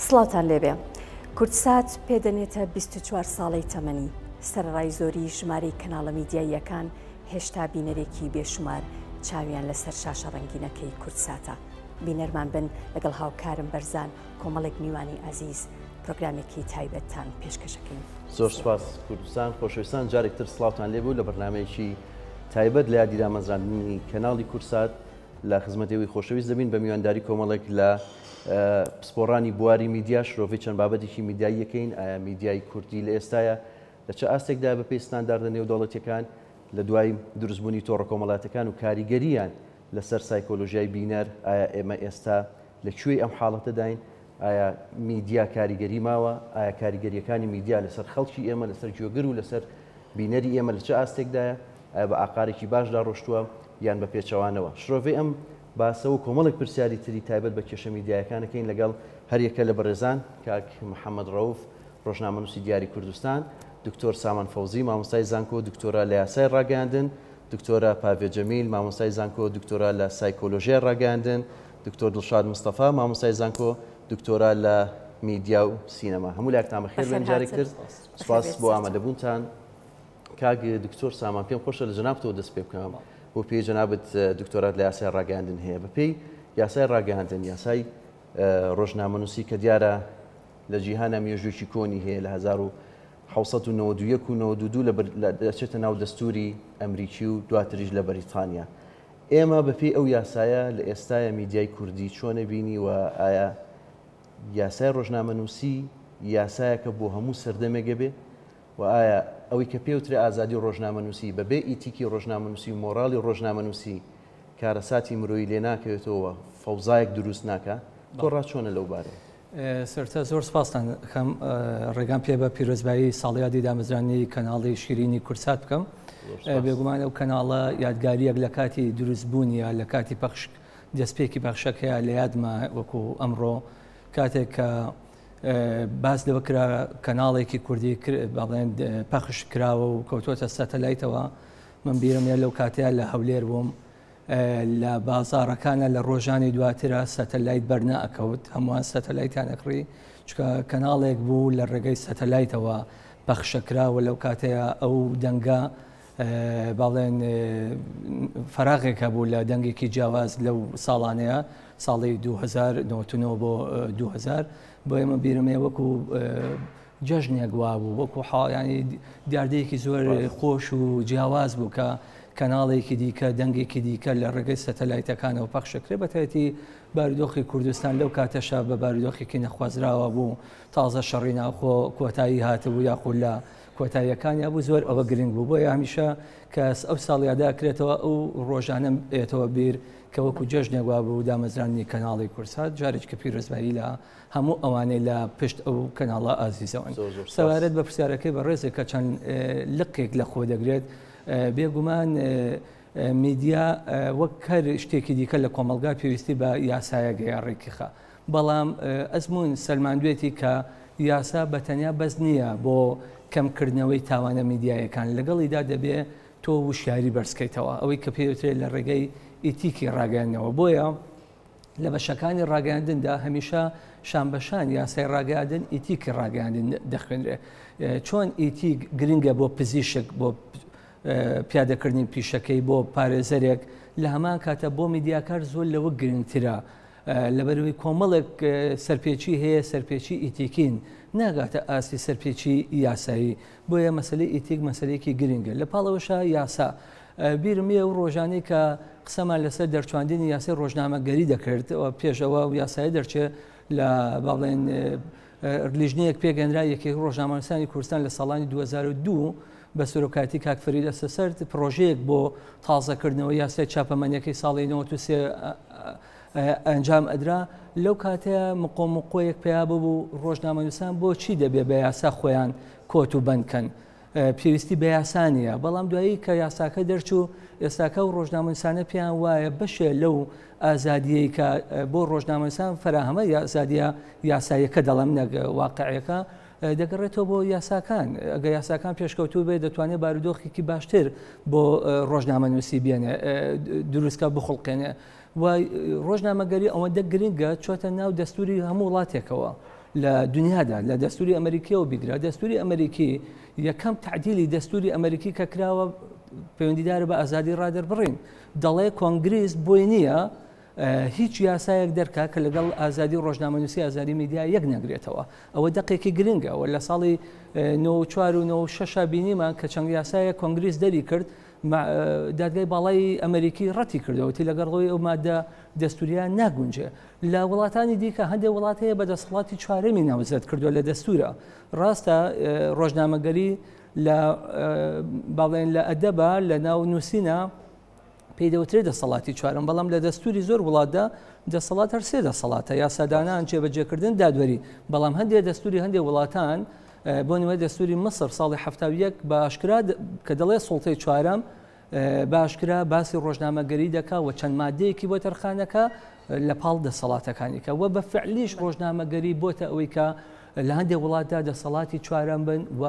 سڵاوتان لێبێ. کورتسات پێدەنێتە 24 ساڵەی تەمەنی. سەرڕای زۆری ژمارەی کەناڵە میدیاییەکان هێشتا بینەرێکی بێشمار چاویان لەسەر شاشە ڕەنگینەکەی کورتساتە. بینەرمان بن لەگەڵ هاوکارم بەرزان کۆمەڵێک میوانی ئازیز پرۆگرامێکی تایبەتتان پێشکەشەکەین. زۆر سپاس کوردستان خۆشەویستان، جارێکتر سڵاوتان لێبوو لە بەرنامەیەکی تایبەت لە یادی دامەزراندنی کەناڵی کورتسات لە خزمەتەوەی خۆشەویست دەبین بە میوانداری کۆمەڵێک لە پسپۆڕانی بواری میدیا شرۆڤی چەند بابەتێکی میدیاییەکەین. ئایا میدیای کوردی لە ئێستاە لە چه ئاستێکدا بەپێی ستانداردە نێودەوڵەتیەکان لە دوای دروستبوونی تۆڕە کۆمەڵاتەکان و کاریگەریان لەسەر سایکۆلۆژیای بینەر؟ ئایا ئێمە ئێستا لەکوێی ئەم حاڵەتەداین؟ ئایا میدیا کاریگەری ماوە؟ ئایا کاریگەریەکانی میدیا لەسەر خەڵکی ئێمە، لەسەر گوێگر و لەسەر بینەری ئێمە لە چه ئاستێکدایە؟ ئایا بە ئاقارێکی باشدا ڕۆشتووە یان بە پێچەوانەوە؟ شرۆڤی ئەم باسە و کۆمەڵێک پرسیاری تری تایبەت بە کێشە میدیایەکانەکەین لەگەڵ هەریەکە لە بەڕێزان کاک محەممەد ڕەوف ڕۆژنامەنووسی دیاری کوردستان، دکتۆر سامان فەوزی مامۆستای زانکۆ دکتۆرا لە یاسای ڕاگەاندن، دکتۆرا پاڤێ جەمیل مامۆستای زانکۆ دکتۆرا لە سایکۆلۆژیای ڕاگەاندن، دکتۆر دڵشاد مستەفا مامۆستای زانکۆ دکتۆرا لە میدیا و سینەما. هەموو لایەکتان بەخێر بێن جارێک کرد. سوپاس بۆ ئامادەبوونتان. کاک دکتۆر سامان، پێم خۆشە لە جەنابتەوە دەست پێ بکەم. بۆ پێی جەنابەت دکتۆرات لە یاسای ڕاگەاندن هەیە. بەپێی یاسای ڕاگەاندن، یاسای ڕۆژنامەنووسی کە دیارە لە جیهانە مێژوویەکی کۆنی هەیە لە 1991 و 92 دەچێتە ناو دەستوری ئەمریکی و دواتریش لە بەریتانیا. ئێمە بەپێی ئەو یاسایە لە ئێستاە میدیای کوردی چۆنە بینی و ئایا یاسای ڕۆژنامەنووسی یاسایەکە بۆ هەموو سەردەمێکە بێ؟ و ئایا ئەوەی کە پێوترێ ئازادی ڕۆژنامەنووسی بەبێ ئیتیکی ڕۆژنامەنووسی و مۆراڵی ڕۆژنامەنووسی کارەساتی مرۆیی لێ ناکەوێتەوە، فەوزایەک دروست ناکە؟ تۆ ڕاچۆنە لەو بارەیە؟ سەرتا زۆر سپاسان خەم ڕێگام پێ بە پیرۆزبایی ساڵیادی دامەزرانی کەناڵی شیرینی کورتسات بکەم. بێگومان ئەو کەناڵە یادگاریەک لە کاتی دروستبوونیە، لە کاتی پەخش دەستپێکی پەخشەکەیە لە یادمە وەکو ئەمڕۆ کاتێک کە باس لەوە کرا کەناڵێکی کوردی باڵێن پەخش کراوە و کەوتۆتە سەتەلایتەوە. من بیرم لەو کاتەیە لە هەولێر بووم، لە بازاڕەکانە لە ڕۆژانی دواترە سەتەلایت بەرنائەکەوت، هەمووان سەتەلایتیان ئەکڕی، چکە کەناڵێک بوو لە ڕێگەی سەتەلایتەوە پەخشەکراوە. لەو کاتەیە ئەو دەنگە باڵێن فەراغێکە بوو لە دەنگێکی جیاواز لەو ساڵانەیە، ساڵی 2099 بۆ 2000. بۆ ئێمە بیرمێ وەکو جەژنێک وا بوو، وەکو ینی دیاردەیەکی زۆر خۆش و جیاواز بوو کە کەناڵێکی دیکە دەنگێکی دیکە لە ڕێگەی سەتەلایتەکانەوە پەخشەکرێ. بەتایەتی بارودۆخی کوردستان لەو کاتەشە بە بارودۆخێکی نەخوازراوە بوو، تازە شەڕی ناوخۆ کۆتایی هاتبوو یاخود لە کۆتاییەکانیا بوو، زۆر ئەوە گرنگ بوو. بۆیە هەمیشە کە ئەو ساڵیادا کرێتەوە ئەو ڕۆژانە ئێتەوە بیر کە وەکو جەژنێک وا بوو دامەزرانی کەناڵی کورتسات. جارێک کە پیرۆزبایی لە هەموو ئەوانەی لە پشت ئەو کەناڵە ئازیزەوەن. سەوارەت بە پرسیارەکەی بە ڕێزێک کە چەند لقێک لە خۆ دەگرێت، بێگومان میدیا وەک هەر شتێکی دیکە لە کۆمەلگا پێویستی بە یاسایە گەیاڕێکیخە. بەڵام ئەزمون سەلماندوێتی کە یاسا بەتەنیا بەس نییە بۆ کەمکردنەوەی تاوانە میدیایەکان، لەگەڵیدا دەبێ تۆ وشیاری بەرزکەیتەوە، ئەوەی کە پێوترێت لە ڕێگەی ئیتیکی ڕاگەاندنەوە. بۆیە لە بەشەکانی ڕاگەاندندا هەمیشە شانبەشان یاسای ڕاگەاندن ئیتیکی ڕاگەاندن دەخوێنرێ. چۆن ئیتیک گرنگە بۆ پزیشک، بۆ پیادەکردنی پیشەکەی، بۆ پارێزەرێک، لە هەمان کاتە بۆ میدیاکار زۆر لەوە گرنگترە. لەبەرەوەی کۆمەڵێک سەرپێچی هەیە، سەرپێچی ئیتیکین ناگاتە ئاستی سەرپێچی یاسایی. بۆیە مەسلەی ئیتیک مەسلەیەکی گرنگە. لە پاڵەوەشە یاسا بیرمێ و ڕۆژانەی کە قسەمان لەسەر دەرچواندنی یاسای ڕۆژنامەگەری دەکرد، پێشەوە و یاسایی دەرچێت لە باڵێن لیژنەیەک پێگەنرا یەکێک ڕۆژنامەنووسانی کوردستان لە ساڵانی 2002 بە سەرۆکاتی کاک فەرید ئەستەسەرد پرۆژەیەک بۆ تازەکردنەوە یاسای چاپەمەنیەکەی ساڵی 93 ئەنجام ئەدرا. لەو کاتەیە مقۆمقۆیەک پێیا بوو ڕۆژنامەنووسان بۆچی دەبێ بە یاسا خۆیان کۆت و بەندکەن، پێویستی بە یاسانیە. بەڵام دوایی کە یاساکە دەرچوو، ئێستاکە و ڕۆژنامەنووسانە پێیان وایە بەشێ لەو ئازادیەی کە بۆ ڕۆژنامەنووسان فراهەمە ئازادیە یاساییەکە دەڵێم نەک واقعیەکە دەگەڕێتەوە بۆ یاساکان. ئەگە یاساکان پێشکەوتوو بێ دەتوانێت بارودۆخێکی باشتر بۆ ڕۆژنامەنووسی بێنێ، دروستکە بخڵقێنێ. و ڕۆژنامەگەری ئەوەندە گرنگە چۆتە ناو دەستوری هەموو وڵاتێکەوە. لە دنیادا لە دەستوری ئەمریکیەوە بیگرا. دەستوری ئەمریکی یەکەم تعدیلی دەستوری ئەمریکی کە کراوە پەیوەندیدارە بە ئازادی ڕادەربڕین. دەڵێ کۆنگریس بۆی نییە هیچ یاسایەک دەرکا کە لەگەڵ ئازادی ڕۆژنامەنووسی ئازادی میدیا یەک نەگرێتەوە. ئەوە دەقێکی گرنگە و لە ساڵی 94 و 96 بینیمان کە چەند یاسایە کۆنگریس دەری کرد دادگای باڵای ئەمریکی ڕەتی کردەوەتی لەگەڵەوەی ئەو مادە دەستوریان ناگونجێ. لە وڵاتانی دیکە هەندێک وڵات هەیە بە دەسەڵاتی چوارەمی ناوزەت کردووە لە دەستورە. ڕاستە ڕۆژنامەگەری لە باڵێن لە ئەدەبە لە ناو نووسینە پێی دەوترێت دەسەڵاتی چوارم، بەڵام لە دەستوری زۆر وڵاتدا دەسەڵات هەر سێ دەسەڵاتە یاسادانان جێبەجێکردن دادوەری. بەڵام هەندێک دەستوری هەندێک وڵاتان بۆ نمونە دەستوری مەسر ساڵی 71 بە ئاشکرا کە دەڵێ سوڵتەی چوارەم بە ئاشکرا باسی ڕۆژنامەگەری دەکا و چەند مادەیەکی بۆ تەرخانەکە لە پاڵ دەسەڵاتەکانیکە و بە فعلیش ڕۆژنامەگەری بۆتە ئەوەی کە لە هەندێک وڵاتدا دەسەڵاتی چوارەم بن و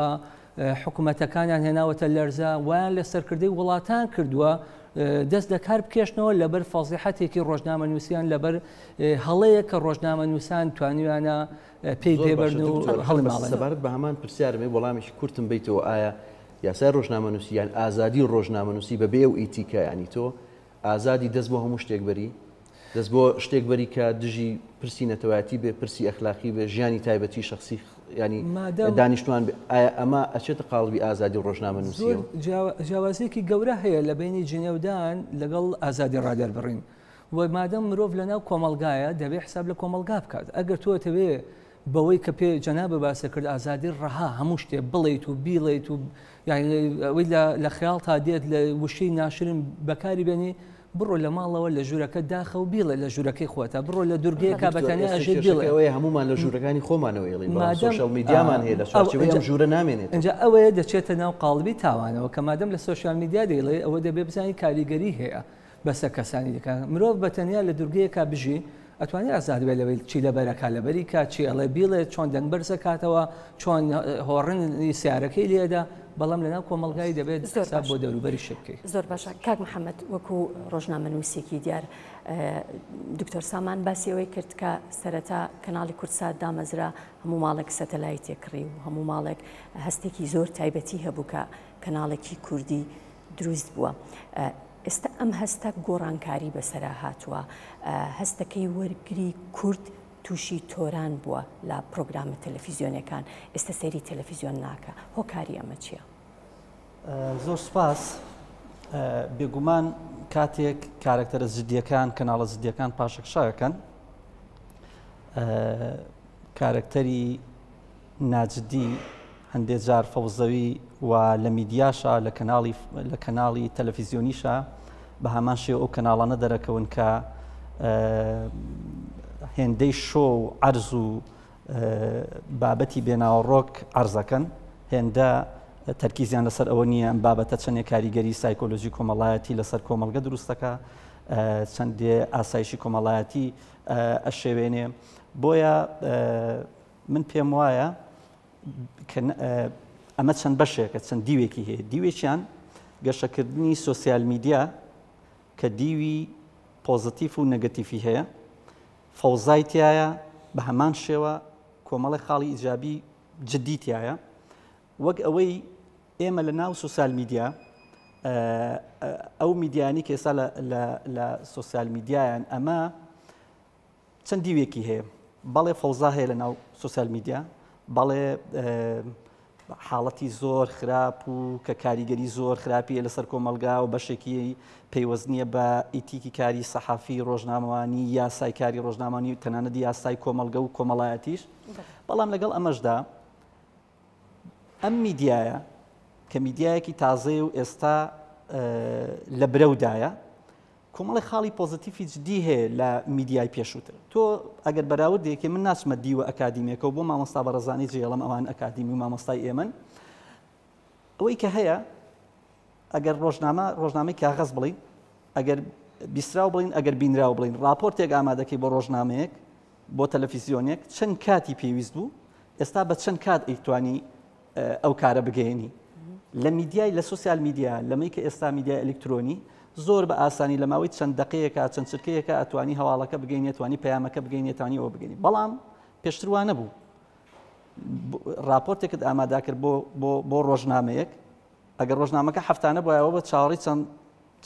حکوومەتەکانیان هێناوەتە لەرزە ویان لە سەرکردەی وڵاتان کردووە دەست دەکار بکێشنەوە لەبەر فەزیحەتێکی ڕۆژنامەنووسیان لەبەر هەڵەیە کە ڕۆژنامەنووسان توانیوانە پێی پێبەرن و هەڵی ماڵێن. سەبارەت بە هەمان پرسیارمێ وەڵامیشی کورتم بیتەوە ئایا یاسای ڕۆژنامەنووسی یان ئازادی ڕۆژنامەنووسی بەبێ و ئیتیکە ینی تۆ ئازادی دەست بۆ هەموو شتێک بەری دەست بۆ شتێک بەری کە دژی پرسی نەتەوایەتی بێ پرسی ئەخلاقی بێ ژیانی تایبەتی شخصی ینی دانیشتوان ئایا ئەمە ئەچێتە قاڵبی ئازادی ڕۆژنامەنووسی؟ جیاوازێکی گەورە هەیە لە بینی جنێودان لەگەڵ ئازادی ڕادەربڕین و مادەم مرۆڤ لەناو کۆمەلگایە دەبێت حساب لە کۆمەلگا بکات. ئەگەر تۆ دەوێ بەوەی کە پێ جەنابە باسە کرد ئازادی ڕەها هەموو شتێ بڵێیت و بیڵێیت و ئەوەی لە خەیاڵ تا دێت لە وشەی ناشرین بەکاری بێنی بڕۆ لە ماڵەوە لە ژوورەکە داخە و بیڵێ لە ژوورەکەی خۆتە بڕۆ لە دوورگەیەکە بەتەنیا ئەژێ بیڵێ هەمومان لە ژوورەکانی خۆمانەوەی سوشال میدیامان هەیە لە چارچوبەی ئەم ژوورە نامێنێت. ئەنجا ئەوەیە دەچێتە ناو قاڵبی تاوانەوە کە مادەم لە سوشال میدیا دەیڵێ ئەوە دەبێ بزانی کاریگەری هەیە بەسەر کەسانی دیکە مرۆڤ بەتەنیا لە دوورگەیەکە بژی ئەتوانی ئازاد بێت لەوەی چی لەبەرەکە لەبەری کا چی ئەڵێ بیڵێت چۆن دەنگ بەرزە کاتەوە چۆن هۆڕنی سیارەکەی لێدا بەڵام لەناو کۆمەلگای دەبێت حساب بۆ دەوروبەری شبکەی. زۆر باشە کاک محەممەد وەکو ڕۆژنامەنووسێکی دیار دکتۆر سامان باسی ئەوەی کرد کە سەرەتا کەناڵی کورتسات دامەزرا هەموو ماڵێک سەتەلایتێکڕی و هەموو ماڵێک هەستێکی زۆر تایبەتی هەبوو کە کەناڵێکی کوردی دروست بووە. ئێستا ئەم هەستە گۆڕانکاری بەسەرا هاتووە هەستەکەی وەرگری کورد تووشی تۆران بووە لە پرۆگرامە تەلەڤیزیۆنەکان ئێستا سەیری تەلەڤیزیۆن ناکە هۆکاری ئەمە چییە؟ زۆر سپاس. بێگومان کاتێک کارکتەرە زیدیەکان کەناڵە زیدیەکان پاشەکشاکەن کارکتەری ناجدی هەندێک جار فەوزەوی و لە میدیاشە لە کەناڵی تەلەڤیزیۆنیشە بە هەمان شێوە ئەو کەناڵانە دەرەکەون کە هێندەی شۆ و عەرز و بابەتی بێناوەڕۆک عەرزەکەن هێندە تەرکیزیان لەسەر ئەوە نییە ئەم بابەتە چەندێک کاریگەری سایکۆلۆژی کۆمەڵایەتی لەسەر کۆمەلگە دروستەکە چەندێ ئاسایشی کۆمەڵایەتی ئەشێوێنێ بۆیە من پێم وایە ئەمە چەند بەشێکە چەند دیوێکی هەیە دیوێکیان گەشەکردنی سۆسیال میدیا کە دیوی پۆزتیف و نەگەتیفی هەیە فەوزایتیایە بە هەمان شێوە کۆمەڵی خاڵی ئیجابی جدیتیایە وەک ئەوەی ئێمە لە ناو سوسیال میدیا ئەو میدیانی کە ئێستا لە سوسیال میدیایان ئەمە چەند دیوێکی هەیە بەڵێ فەوزا هەیە لە ناو سوسیال میدیا بەڵێ حاڵەتی زۆر خراپ و کە کاریگەری زۆر خراپیە لەسەر کۆمەلگا و بەشێکی پەیوەستنیە بە ئیتیکی کاری سەحافی ڕۆژنامەوانی یاسای کاری ڕۆژنامەوانی و تەنانەت یاسای کۆمەلگە و کۆمەڵایەتیش بەڵام لەگەڵ ئەمەشدا ئەم میدیایە کە میدیایەکی تازەی و ئێستا لە برەودایە کۆمەڵی خاڵی پۆزتیفی جدی هەیە لە میدیای پێشووتر تۆ ئەگەر بەراوردێکی من ناچمە دیوە ئەکادیمیەکە و بۆ مامۆستا بەڕێزانی جێڵم ئەوان ئەکادیمی و مامۆستای ئێمن ئەوەی کە هەیە ئەگەر ڕۆژنامەی کاغەز بڵین ئەگەر بیستراو بڵین ئەگەر بینراو بڵین راپۆرتێک ئامادەکەی بۆ ڕۆژنامەیەک بۆ تەلەڤیزیۆنێک چەند کاتی پێویست بوو ئێستا بە چەند کات ئەیتوانی ئەو کارە بگەێنی لە میدیای لە سوسیال میدیا لەمەی کە ئێستا میدیای ئەلکترۆنی زۆر بە ئاسانی لە ماوەی چەند دقەیەکە چەند چرکەیەکە ئەتوانی هەواڵەکە بگەینێت توانی پەیامەکە بگەینێت توانی ئەوە بگەینی بەڵام پێشتر وانە بوو راپۆرتێکت ئامادا کرد بۆ ڕۆژنامەیەک ئەگەر ڕۆژنامەکە هەفتانە بۆیەوە بە چاوەڕی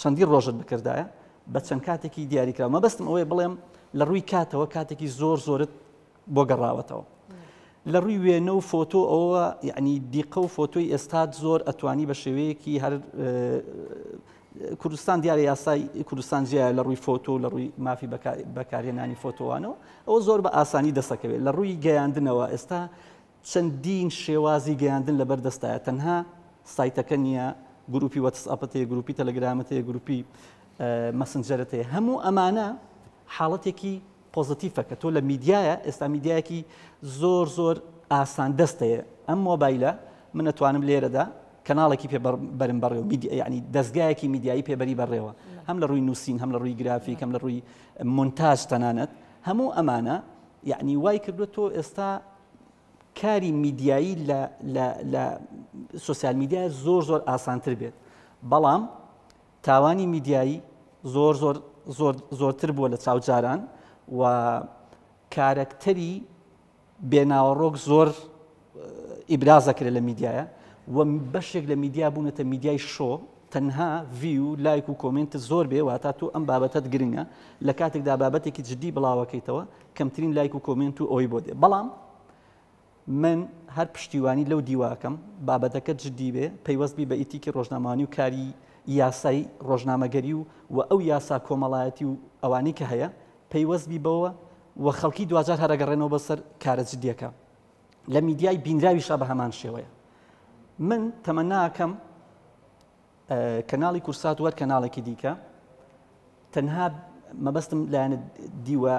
چەندی ڕۆژت بکردایە بە چەند کاتێکی دیاریکراوە مەبەستم ئەوەی بڵێم لە ڕووی کاتەوە کاتێکی زۆرت بۆ گەڕاوەتەوە لە ڕووی وێنە و فۆتۆ ئەوە یعنی دیقە و فۆتۆی ئێستا زۆر ئەتوانی بە شێوەیەکی هەر کوردستان دیارە یاسای کوردستان جیایە لە ڕووی فۆتۆ لە ڕووی مافی بەکارهێنانی فۆتۆوانەوە ئەوە زۆر بە ئاسانی دەسەکەوێت لە ڕووی گەیاندنەوە ئێستا چەندین شێوازی گەیاندن لەبەر دەستایە تەنها سایتەکە نییە گروپی وەتسئاپەتەیە گروپی تەلەگرامەتەیە گروپی مەسنجەرەتەیە هەموو ئەمانە حاڵەتێکی پۆزتیفەکە تۆ لە میدیایە ئێستا میدیایەکی زۆر ئاسان دەستەیە ئەم مۆبایلە من ئەتوانم لێرەدا کەناڵێکی پێ بەرم بەڕێوە ینی دەستگایەکی میدیایی پێبەری بەڕێوە هەم لە ڕووی نووسین هەم لە ڕووی گرافیک هەم لە ڕووی مۆنتاژ تەنانەت هەموو ئەمانە یعنی وای کردووە تۆ ئێستا کاری میدیایی لە سوسیال میدیای زۆر ئاسانتر بێت بەڵام تاوانی میدیایی زۆرتر بووە لە چاوجاران و کارکتەری بێناوەڕۆک زۆر ئیبرازەکرێت لە میدیایە و بەشێک لە میدیا بوونەتە میدیای شۆ تەنها ڤیو لایک و کۆمنت زۆر بێ واتە تۆ ئەم بابەتت گرنگە لە کاتێکدا بابەتێکی جدی بڵاوەکەیتەوە کەمترین لایک و کۆمنت و ئەوی بۆ دێ بەڵام من هەر پشتیوانی لەو دیواکەم بابەتەکە جدی بێ پەیوەست بی بە ئیتیکی ڕۆژنامەوانی و کاری یاسای ڕۆژنامەگەری و ئەو یاسا کۆمەڵایەتی و ئەوانەی کە هەیە پەیوەست بی بەوە و خەڵکی دوجار هەرەگەڕێنەوە بەسەر کارە جدیەکە لە میدیای بینراویشە بە هەمان شێوەیە من تەمەناکەم کەناڵی کورسات وەر کەناڵێکی دیکە تەنها مەبەستم لایەنە دیوە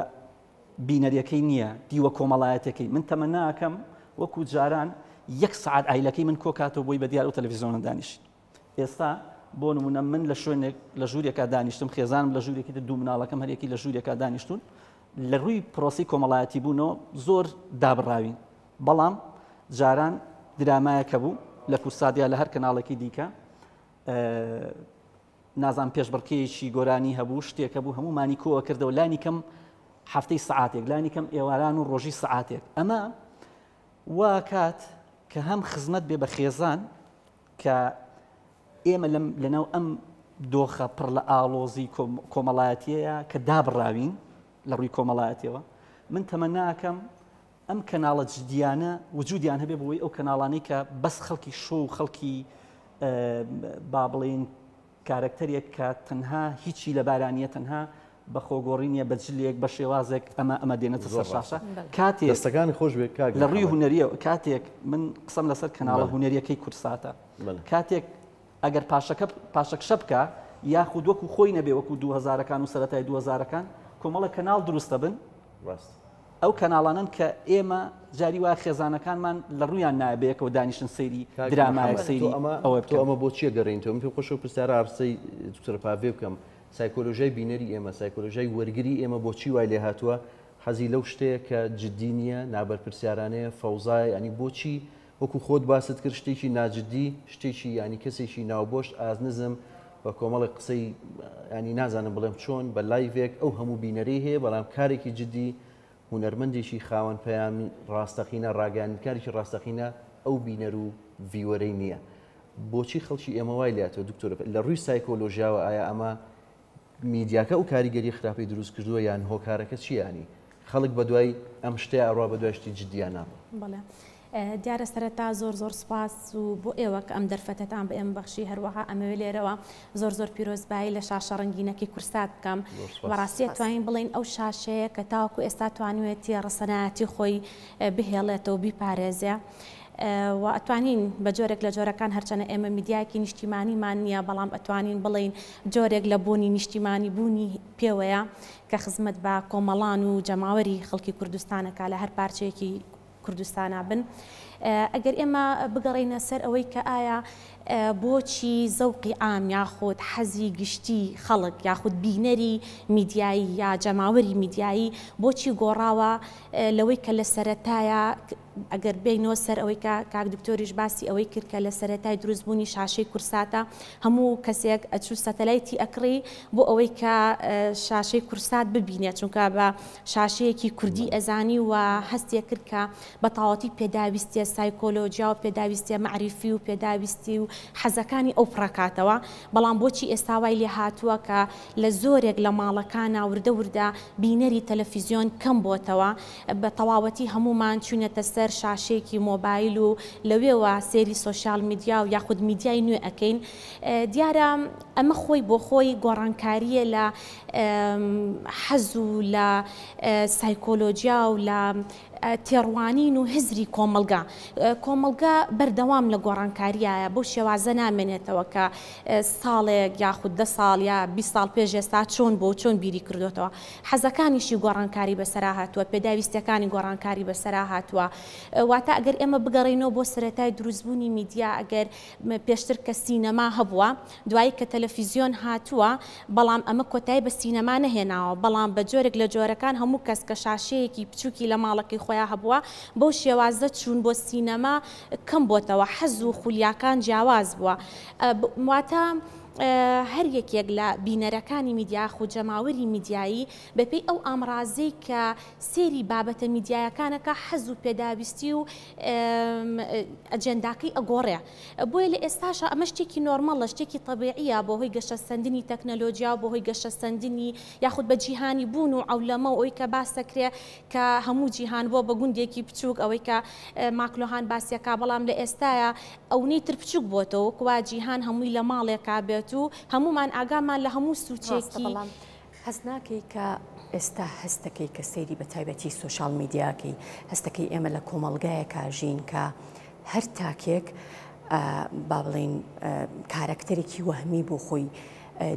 بینەریەکەی نییە دیوە کۆمەڵایەتەکەی من تەمەناکەم وەکو جاران 1 ساعت ئایلەکەی من کۆکاتەوە بۆی بە دیار و تەلەڤیزیۆنە دانیشت ئێستا بۆ نمونە من لە شوێنێک لە ژوورێکا دانیشتم خێزانم لە ژوورێکی دوو مناڵەکەم هەرێکی لە ژوورێکا دانیشتون لە ڕووی پرۆسی کۆمەڵایەتی بوونەوە زۆر دابڕاوین بەڵام جاران درامایەکە بوو لە کورسادیا لە هەر کەناڵێکی دیکە نازان پێشبڕکێکی گۆرانی هەبوو شتێکە بوو هەمومانی کۆوە کردەوە لانی کەم هەفتەی سعاتێک لانی کەم ئێواران و ڕۆژی سعاتێک ئەمە وا کات کە هەم خزمەت بێ بە خێزان کە ئێمە لەناو ئەم دۆخە پڕ لە ئاڵۆزی کۆمەڵایەتیەیە کە دابڕاوین لە ڕووی کۆمەڵایەتیەوە من تەمەناکەم ئەم کەناڵە جدیانە وجودیان هەبێ بۆی ئەو کەناڵانەی کە بەس خەڵکی شۆ و خەڵکی با بڵێن کارکتەرێک کە تەنها هیچی لە بارانیە تەنها بە خۆگۆڕینیە بە جلێک بە شێوازێک ئەمە دێنێتە سەر شاشە کاتێک دەستەکانی خۆش بێ لە ڕووی هونەریە کاتێک من قسەم لەسەر کەناڵە هونەریەکەی کورساتە کاتێک ئەگەر پاشەک شە بکە یاخود وەکو خۆی نەبێ وەکو 2000ەکان و سەرەتای 2000ەکان کۆمەڵە کەناڵ دروستە بن ئەو کەناڵانن کە ئێمە جاری وا خێزانەکانمان لە ڕوویان نایبەیەکەوە دانیشتن سەیری درامایە سەیری ئەمە بۆچیە گەڕێنیتەوە من پێ خۆشە و پرسیارە ئارسەی دکتۆر پاڤێ بکەم سایکۆلۆژیای بینەری ئێمە سایکۆلۆژیای وەرگری ئێمە بۆچی وای لێ هاتووە حەزی لەو شتەیە کە جددی نییە نابەرپرسیارانەیە فەوزای ینی بۆچی وەکو خۆت باست کرد شتێکی ناجددی شتێکی ینی کەسێکی ناوبۆشت ئازنزم بە کۆمەڵی قسەی ینی نازانم بڵێم چۆن بە لایڤێک ئەو هەموو بینەرەی هەیە بەڵام کارێکی جددی هونەرمەندێکی خاوەن پەیامی ڕاستەقینە ڕاگەاندنکاریی ڕاستەقینە ئەو بینەر و ڤیوەرەی نییە بۆچی خەڵکی ئێمە وای لاتەوە دکتۆر لە ڕووی سایکۆلۆژیاوە ئایا ئەمە میدیاکە و کاریگەری خراپەی دروست کردووە یان هۆکارەکە چیانی خەڵک بە دوای ئەم شتەیە ئەڕوا بە دوای شتی جددیان نابێت بەڵێ دیارە سەرەتا زۆر سپاس و بۆ ئێوە کە ئەم دەرفەتەتان بە ئێمە بەخشی هەروەها ئەمەوێ لێرەوە زۆر پیرۆزبایی لە شاشە ڕەنگینەکەی کورسات بکەم بەڕاستی توانین بڵین ئەو شاشەیە کە تاوەکو ئێستا توانوێتی ڕسەنایەتی خۆی بهێڵێتەوە بیپارێزێ و ئەتوانین بە جۆرێک لە جۆرەکان هەرچەنە ئێمە میدیایکی نیشتیمانیمان نییە بەڵام ئەتوانین بڵین جۆرێک لە بوونی نیشتیمانی بوونی پێوەیە کە خزمەت بە کۆمەڵان و جەماوەری خەڵکی کوردستانەکە لە هەر پارچەیەکی کوردستانە بن ئەگەر ئێمە بگەڕینە سەر ئەوەی کە ئایا بۆچی زەوقی ئام یاخود حەزی گشتی خەڵک یاخود بینەری میدیایی یا جەماوەری میدیایی بۆچی گۆڕاوە لەوەی کە لە سەرەتایە ئەگەر بینەوە سەر ئەوەی کاک دکتۆریش باسی ئەوەی کرد کە لە سەرەتای دروستبوونی شاشەی کورساتە هەموو کەسێک ئەچوو سەتەلایتی ئەکڕی بۆ ئەوەی کە شاشەی کورسات ببینێت چونکە بە شاشەیەکی کوردی ئەزانی و هەستێ کرد کە بە تەواوەتی پێداویستیە سایکۆلۆجیا و پێداویستیە معریفی و پێداویستی و حەزەکانی ئەو پڕکاتەوە بەڵام بۆچی ئێستاوای لێ هاتووە کە لە زۆرێک لە ماڵەکانە وردە وردە بینەری تەلەڤیزیۆن کەم بۆتەوە بە تەواوەتی هەمومان چوونەتە سەر شاشەیەکی مۆبایل و لەوێوە سێری سۆشیال میدیا و یاخود میدیای نوێ ئەەکەین دیارە ئەمە خۆی بۆ خۆی گۆڕانکاریە لە حەز و لە سایکۆلۆجیا و لە تێڕوانین و هزری کۆمەلگا بەردەوام لە گۆڕانکاریایە بۆ شێوازە نامێنێتەوە کە ساڵێک یاخود 10 ساڵ یا 20 ساڵ پێش ئێستا چۆن بۆ چۆن بیری کردوێتەوە حەزەکانیشی گۆڕانکاری بەسەرا هاتووە پێداویستەکانی گۆڕانکاری بەسەرا هاتووە واتە ئەگەر ئێمە بگەڕێنەوە بۆ سەرەتای دروستبوونی میدیا ئەگەر پێشتر کە سینەما هەبووە دوایی کە تەلەڤیزیۆن هاتووە بەڵام ئەمە کۆتایی بە سینەما نەهێناوە بەڵام بە جۆرێک لە جۆرەکان هەموو کەس کە شاشەیەکی بچووکی لە ماڵەکەی خۆیان هەبووە بەو شێوازە چوون بۆ سینەما کەم بۆتەوە حەز و خولیاکان جیاواز بووە واتە هەر یەکێک لە بینەرەکانی میدیا خو جەماوەری میدیایی بەپێی ئەو ئامڕازەی کە سێری بابەتە میدیایەکانەکە حەز و پێداویستی و ئەجەنداکەی ئەگۆڕێ بۆیە لە ئێستاشە ئەمە شتێکی نۆرمەڵە شتێکی طبیعیە بۆ هۆی گەشە سەندنی تەکنەلۆژیا بۆ هۆی گەشە سەندنی یاخود بە جیهانی بوون و ئەولەمە و ئەوەی کە باسەکرێ کە هەموو جیهان بۆ بە گوندێکی بچووک ئەوەی کە ماکلۆهان باسیەکە بەڵام لە ئێستایە ئەوەی تر بچووک بۆتەوە کوا جیهان هەمووی لە ماڵێکا بێت و هەمومان ئاگامان لە هەموو سوچێکی هەز ناکەی کە ئێستا هەستەکەی کە سەیری بە تایبەتی سوشال میدیاکەی هەستەکەی ئێمە لە کۆمەڵگایەکە ژین کە هەر تاکێک با بڵێن کارکتەرێکی وەهمی بۆ خۆی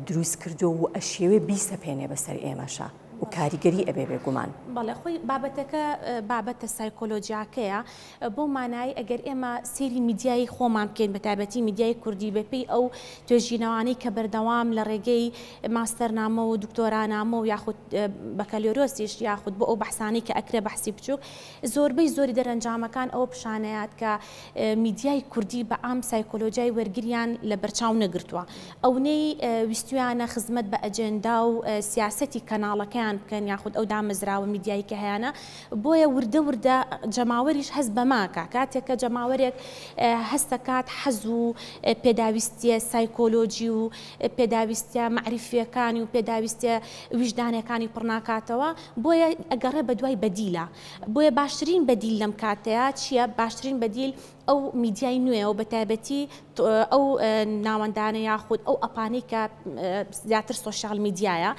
دروست کردو و ئەشێوێ بیسەپێنێ بەسەر ئێمەشە و کاریگەری ئەبێ بێگومان بەڵێ خۆی بابەتەکە بابەتە سایکۆلۆجیاکەیە بۆ مانای ئەگەر ئێمە سێری میدیایی خۆمان بکەین بە تایبەتی میدیای کوردی بەپێی ئەو توێژینەوانەی کە بەردەوام لە ڕێگەی ماستەرنامە و دکتۆرانامە و یاخود بەکەلۆرۆسیش یاخود بۆ ئەو بەحسانەی کە ئەکرێ بەحسی بچووک زۆری دەرەنجامەکان ئەوە پیشانەیات کە میدیای کوردی بە ئام سایکۆلۆجیای وەرگریان لە بەرچاو نەگرتووە ئەونەی ویستویانە خزمەت بە ئەجێندا و سیاسەتی کەناڵەکەیان بکەن یاخود ئەو دامەزراوە میدیایی کە هەیەە بۆیە وردە جەماوەریش هەست بەماکە کاتێککە جەماوەرێک هەستەکات حەز و پێداویستیە سایکۆلۆجی و پێداویستە معریفیەکانی و پێداویستە ویژدانەکانی پڕناکاتەوە بۆیە ئەگەڕێ بە دوای بەدیلە بۆیە باشترین بەدیل لەم کاتەیە چییە باشترین بەدیل ئەو میدیای نوێ و بە تایبەتی ئەو ناوەندانە یاخود ئەو ئەپانەی کە زیاتر سۆشیال میدیایە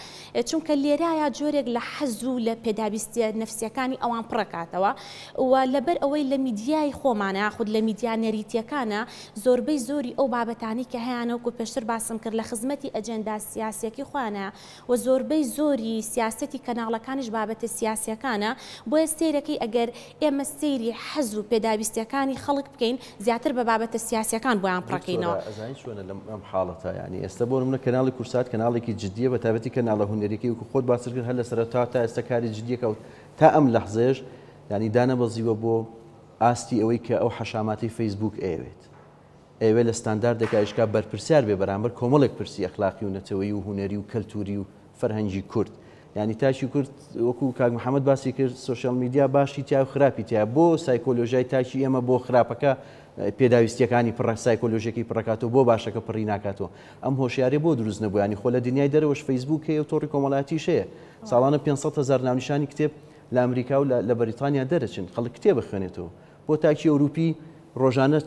چونکە لێرایە جۆرێک لە حەز و لە پێداویستە نەفسیەکانی ئەوان پڕکاتەوە و لەبەر ئەوەی لە میدیای خۆمانە یاخود لە میدیا نەریتیەکانە زۆربەی زۆری ئەو بابەتانی کە هەیەە و پێشتر باسم کرد لە خزمەتی ئەجەندا سیاسیەکی خوانە و زۆربەی زۆری سیاسەتی کەناڵەکانیش بابەتە سیاسیەکانە بۆیە سیرەکەی ئەگەر ئێمە سەیری حەز و پێداویستەکانی خەڵک بکەین زیاتر بە بابەتە سیاسیەکان بۆیان پڕکەینەوە ئەزانی چۆنە لەم حاڵەتە ینی ئێستا بۆ منە کەناڵی کورسات کەناڵێکی جددیە بە تایبەتی کەناڵە هونەرێکی وکو خۆت باس کرد هەر لە سەرەتا تا ئێستا کاری جددیەکە و تا ئەم لەحزێش ینی دانەبەزیوە بۆ ئاستی ئەوەی کە ئەو حەشاماتی فەیسبوک ئەوێ لە ستانداردێکا ئیشکا بەرپرسیار بێ بەرامبەر کۆمەڵێک پرسی ئەخلاقی و نەتەوەی و هونەری و کەلتوری و فەرهەنگی کورد ینی تاشی کورد وەکو کاک محەممەد باسی کرد سوشال میدیا باشی تیا و خراپی تیا بۆ سایکۆلۆژیای تاکی ئێمە بۆ خراپەکە پێداویستیەکانی پڕ سایکۆلۆژیەکی پڕکاتەوە بۆ باشەکە پڕی ناکاتەوە ئەم هۆشیارێ بۆ دروست نەبوو ینی خۆ لە دنیای دەرەوەش فەیسبوک هەیە و تۆڕی کۆمەڵایەتیش هەیە ساڵانە 500,000 ناونیشانی کتێب لە ئەمریکا و لە بەریتانیا دەرەچن خەڵک کتێب بخوێنێتەوە بۆ تاکی ئەوروپی ڕۆژانە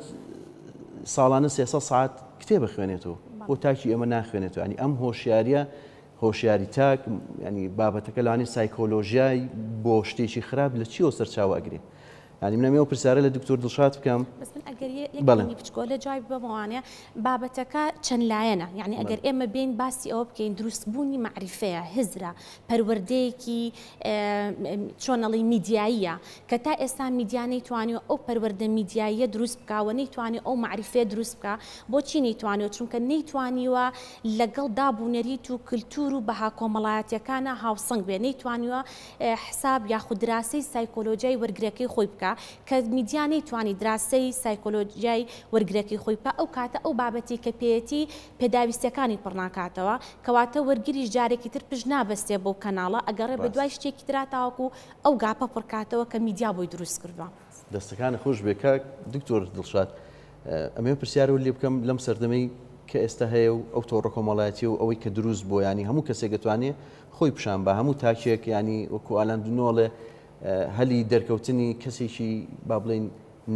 ساڵانە 300 ساعت کتێب بخوێنێتەوە بۆ تاکی ئەمە ناخوێنێتەوە ینی ئەم هۆشیاری تاک ینی بابەتەکە لەوانێت سایکۆلۆژیای بۆ شتێکی خراپ لە چیەوە سەرچاوە ئەگرێت ینی منەمێ ئەو پرسیارە لە دکتۆر دڵشاد بکەم. بس من ئەگەر یەکێنی بچکۆ لە جوای بمەوانێ بابەتەکە چەند لایەنە، یعنی ئەگەر ئێمە بین باسی ئەوە بکەین دروستبوونی معریفەیە، هزرە، پەروەردەیەکی چۆنەڵی میدیاییە کە تا ئێستا میدیا نەیتوانێت ئەو پەروەردە میدیاییە دروست بکاوە، نەیتوانێت ئەو معریفەیە دروست بکە. بۆچی نەیتوانێت؟ چونکە نەیتوانیوە لەگەڵ دابوونەریت و کللتور و بەها کۆمەڵایەتەکانە هاوسەنگ بێ، نەیتوانیوە حساب یاخود دراسی سایکۆلۆژیای وەرگرەکەی خۆی بکە کە میدیا نەیتوانی دراسی سایکۆلۆژیای وەرگرەکەی خۆی بکە. ئەو کاتە ئەو بابەتی کە پێێتی پێداویستەکانی پڕناکاتەوە کەواتە وەرگریش جارێکی تر پشت نابەستێ بۆ کەناڵە ئەگەڕێ بە دوای شتێکی ترا تاوەکو ئەو گاپە پڕکاتەوە کە میدیا بۆی دروست کردووە. دەستەکانی خۆش بێکە دکتۆر دڵشاد ئەمێ پرسیارەوە لێ بکەم لەم سەردەمەی کە ئێستا هەیە و ئەو تۆڕە کۆمەڵایەتی و ئەوەی کە دروست بۆ ینی هەموو کەسێک دەتوانێت خۆی پیشان بە هەموو تاکێک ینی وەکو ئالان دونۆڵێ هەلی دەرکەوتنی کەسێکی با بڵێن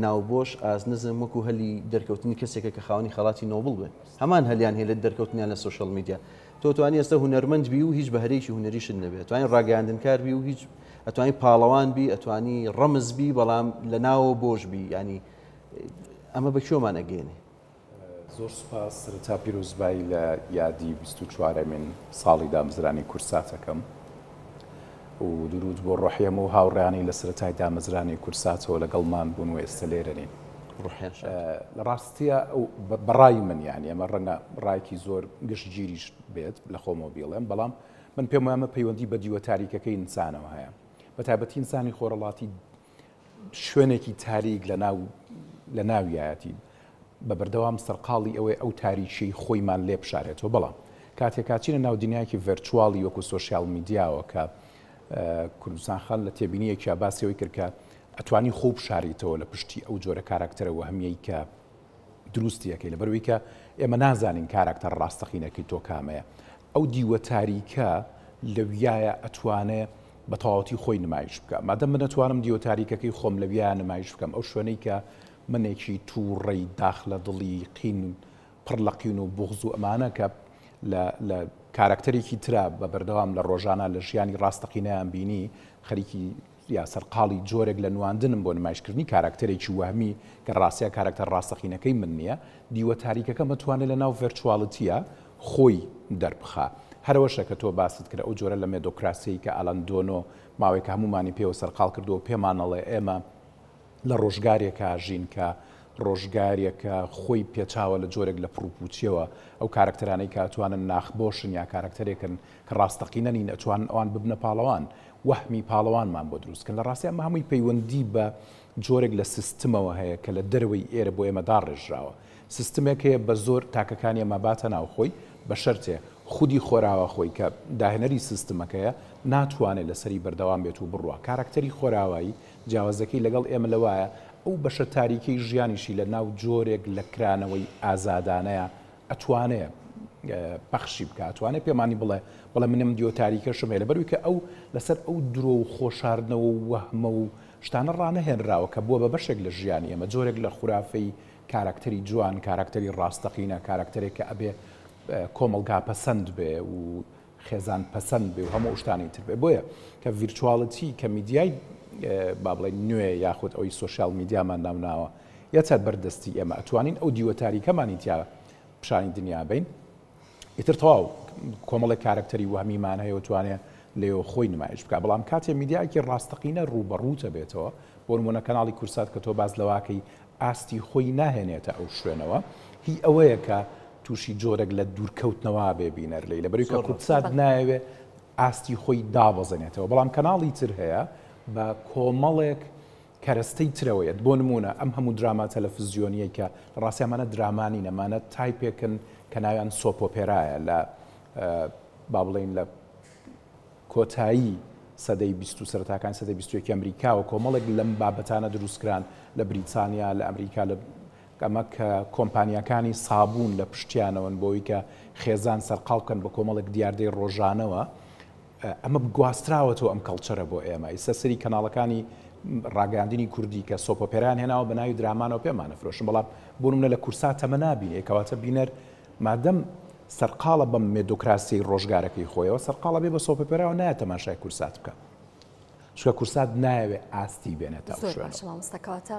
ناوبۆش ئاز نزم وەکو هەلی دەرکەوتنی کەسێکە کە خاوەنی خەڵاتی نۆبڵ بێت هەمان هەلیان هەیە لە دەرکەوتنیان لە سوشەڵ میدیا. تۆ توانی ئێستا هونەرمەند بی و هیچ بەهرەیەکی هونەریشت نەبێت، توانی ڕاگەاندنکار بی و هیچ ئەتوانی پاڵەوان بی، ئەتوانی ڕەمز بی بەڵام لە ناوە بۆش بی، ینی ئەمە بە کێومان ئەگەێنێ؟ زۆر سوپاس. سەرەتا پیرۆزبایی لە یادی 24 من ساڵی دامەزرانی کورساتەکەم و درود بۆ ڕۆحیەم و هاوڕێیانی لە سەرەتای دامەزرانی کورساتەوە لەگەڵمان بوون و ئێستا لێرەنین. لە ڕاستیە بەڕای من یانی ئەمە ڕەنگە ڕایکی زۆر گشتگیریش بێت لە خۆمەوە بێڵێم، بەڵام من پێم وایە پەیوەندی بە دیوە تاریکەکەی ئینسانەوە هەیە، بە تایبەتی ئینسانی خۆرەڵاتی شوێنێکی تاریک لە ناویایەتی بە بەردەوام سەرقاڵی ئەوەی ئەو تاریکی خۆیمان لێ بشارێتەوە. بەڵام کاتێکاچینە ناو دنیایکی ڤێرچواڵی وەکو سۆشیال میدیاوە کە کوردستان خان لە تێبینیەکی باسیەوەی کرد کە ئەتوانی خۆ بشاریتەوە لە پشتی ئەو جۆرە کاراکتەرەوە هەمیەی کە دروستیەکەی لەبەرەوەی کە ئێمە نازانین کاراکتەر ڕاستەقینەکەی تۆ کامەیە. ئەو دیوە تاریکە لەویایە ئەتوانێ بە تەواوەتی خۆی نمایش بکە. مادەم من ئەتوانم دیوە تاریکەکەی خۆم لەویایە نمایش بکەم، ئەو شوێنەی کە منێکی تووڕێی داخلە دڵی قین پڕ لە قین و بوغز و ئەمانە کە لە کاراکتەرێکی ترا بە بەردەوام لە ڕۆژانە لە ژیانی ڕاستەقینەیان بینی خەریکی یا سەرقاڵی جۆرێک لە نواندنم بۆ نمایشکردنی کاراکتەرێکی وهمی کە ڕاستیە کاراکتەر ڕاستەقینەکەی من نییە. دیوە تاریکەکە متوانێت لە ناو ڤێرچواڵەتیە خۆی دەربخا. هەروەشە کە تۆ باست کرد ئەو جۆرە لە مێدۆکراسی کە ئالان دۆنۆ ماوەیەکە هەمومانی پێوە سەرقاڵ کردو و پێمانەڵێ ئێمە لە ڕۆژگارێکە ژین کە ڕۆژگارێکە خۆی پێچاوە لە جۆرێک لە پرۆپوچیەوە ئەو کاراکتەرانەی کە ئەتوانن ناخبۆشن یا کاراکتەرێکن کە ڕاستەقینە نین ئەتوان ئەوان ببنە پاڵەوان وەهمی پاڵەوانمان بۆ دروستکن. لە ڕاستی ئەمە هەمووی پەیوەندی بە جۆرێک لە سیستمەوە هەیە کە لە دەروەی ئێرە بۆ ئێمە داڕێژراوە. سیستمێک هەیە بە زۆر تاکەکانی ئەمە باتە ناو خۆی بە شەرتێ خودی خۆراوە خۆی کە داهێنەری سیستمەکەیە ناتوانێت لەسەری بەردەوام بێت و بڕوە. کاراکتەری خۆراوایی جیاوازەکەی لەگەڵ ئێمە لەوایە ئەو بەشە تاریکەی ژیانیشی لە ناو جۆرێک لە کرانەوەی ئازادانەیە ئەتوانێت بەخشی بکە، ئەتوانێت پێمانی بڵێ منم دیۆ تاریکەشم هەیە لەبەروی کە ئەو لەسەر ئەو درۆ و خۆشاردنەوە و وەهمە و شتانە ڕانەهێنراوە کە بووە بە بەشێک لە ژیانی ئێمە جۆرێک لە خورافەی کاراکتەری جوان، کاراکتەری ڕاستەقینە، کاراکتەرێک کە ئەبێ کۆمەلگا پەسەند بێ و خێزان پەسەند بێ و هەموو شتانی تر بێ. بۆیە کە ڤیرچواڵەتی کە میدیای با بڵێن نوێ یاخود ئەوی سۆشیال میدیامان ناوناوە یەچەر بەردەستی ئێمە ئەتوانین ئەو دیوە تاریکەمانی تیا پیشانی دنیا بین ئیتر تەواو کۆمەڵی کاراکتەری وهمیمان هەیە و توانێت لێەوە خۆی نمایش بکە. بەڵام کاتێ میدیایەکی ڕاستەقینە ڕوبەڕووتە بێتەوە بۆ نمونە کەناڵی کورسات کە تۆ باز لەواکەی ئاستی خۆی ناهێنێتە ئەو شوێنەوە هی ئەوەیە کە تووشی جۆرێک لە دوورکەوتنەوە بێبینەر لێ لەبەروی کە کورسات نایەوێ ئاستی خۆی دابەزێنێتەوە. بەڵام کەناڵی تر هەیە بە کۆمەڵێک کەرەستەی ترەوەیەت بۆ نمونە ئەم هەموو دراما تەلەڤیزیۆنیە کە ڕاستیەمانە درامانی نەمانە تایپێکن کە ناویان سۆپۆپێرایە لە با بڵێن لە کۆتایی سەدەی 20 سەرەتاکان سەدەی 21 ئەمریکاوە کۆمەڵێک لەم بابەتانە دروستکران لە بریتانیا لە ئەمریکا لە ئەمە کە کۆمپانیەکانی سابوون لە پشتیانەوەن بۆی کە خێزان سەرقاڵ بکەن بە کۆمەڵێک دیاردەی ڕۆژانەوە. ئەمە گواستراوەتەوە ئەم کەڵچەرە بۆ ئێمە. ئێستا سەری کەناڵەکانی ڕاگەاندنی کوردی کە سۆپۆپێران هێناوە بە ناوی درامانەوە پێمانە فرۆشن، بەڵام بۆ نمونە لە کورسات ئەمە نابینێ کەواتە بینەر مادەم سەرقاڵە بەم مێدۆکراسی ڕۆژگارەکەی خۆیەوە سەرقاڵە بێ بە سۆپۆپێراوە نایە تەماشای کورسات بکە. چکە کورسات ناوێ ئاستی بێنێتە زۆر باشە مامۆستاکەواتە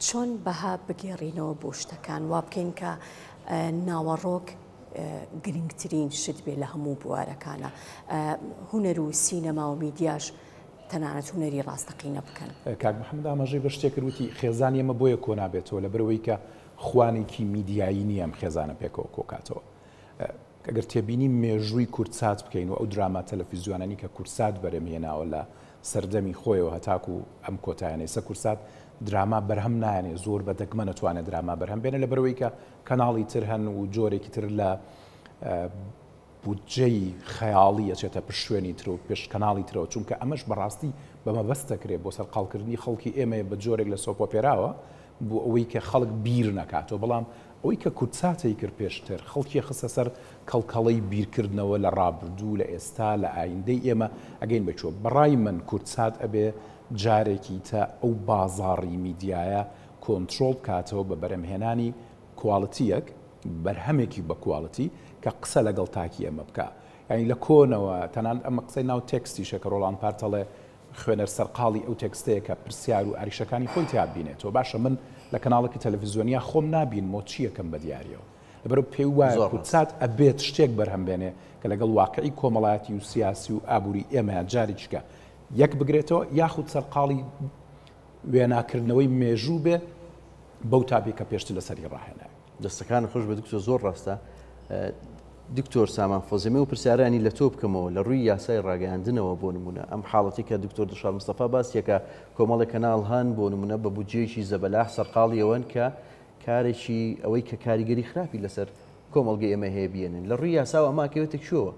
چۆن بەها بگێڕینەوە بۆ شتەکان وا بکەین کە ناوەڕۆک گرنگترین شت بێ لە هەموو بوارەکانە هونەر و سینەما و میدیاش تەنانەت هونەری ڕاستەقینە بکەن. کاک محەممەد ئاماژەی بە شتێک کردوتی خێزان ئێمە بۆیە کۆنابێتەوە لە بەرەوەی کە خوانێکی میدیایی نییە ئەم خێزانە پێکەوە کۆکاتەوە. ئەگەر تێبینی مێژووی کورتسات بکەین و ئەو دراما تەلەڤیزیۆنانی کە کورسات بەرەمهێناوە لە سەردەمی خۆیەوە هەتاکو ئەم کۆتایانەی سە کورسات دراما بەرهەم نایێنێ زۆر بە دەگمە نەتوانێت دراما بەرهەم بێنە لە بەرەوەی کە کەناڵی تر هەن و جۆرێکی تر لە بودجەی خەیاڵی ئەچێتە پشت شوێنی تر و پێش کەناڵی ترەوە چونکە ئەمەش بەڕاستی بەمەبەستەکرێت بۆ سەرقاڵکردنی خەڵکی ئێمە بە جۆرێک لە سۆپۆپێراوە بۆ ئەوەی کە خەڵک بیر نەکاتەوە بەڵام ئەوەی کە کورتساتی کرد پێشتر خەڵکی خستە سەر کەڵکەڵەی بیرکردنەوە لە ڕابردوو لە ئێستا لە ئایندەی ئێمە ئەگەین بچوە بەڕای من کورتسات ئەبێ جارێکی تا ئەو بازاڕی میدیایە کۆنتترۆل بکاتەوە بە بەرەمهێنانی کواڵەتیەک بەرهەمێکی بە کواڵەتی کە قسە لەگەڵ تاکی ئەمە بکە یعنی لە کۆنەوە تەنان ئەمە قسەی ناو تێکستی شەکە ڕۆڵان پارتەڵێ خوێنەر سەرقاڵی ئەو تێکستەیە کە پرسیار و ئەریشەکانی خۆی تیابینێتەوە باشە من لە کەناڵێکی تەلەڤیزیۆنیا خۆم نابین مۆ چیەکەم بە دیارەوە لەبەرەوە پێی وایە کورتسات ئەبێت شتێک بەرهەم بێنێ کە لەگەڵ واقعی کۆمەڵایەتی و سیاسی و ئابووری ئێمە جاری چکە یەک بگرێتەوە یاخود سەرقاڵی وێناکردنەوەی مێژوو بێ بەو تابێ کە پێشتر لەسەری ڕاهێنایە. دەستەکان خۆش بە دکتۆر زۆر ڕاستە. دکتۆر سامان فۆزیمە و پرسیارانی لە تۆ بکەمەوە لە ڕووی یاسای ڕاگەیاندنەوە بۆ نمونە ئەم حاڵەتی کە دکتۆر دشار مستەفا باسیەکە کۆمەڵی کەناڵ هەن بۆ نمونە بە بودجەیەکی زەبەلاح سەرقاڵی ئەوەن کە کارێکی ئەوەی کە کاریگەری خراپی لەسەر کۆمەڵگەی ئێمە هەیە بێنن لە ڕووی یاسا ئەماکەوێتە چۆوە؟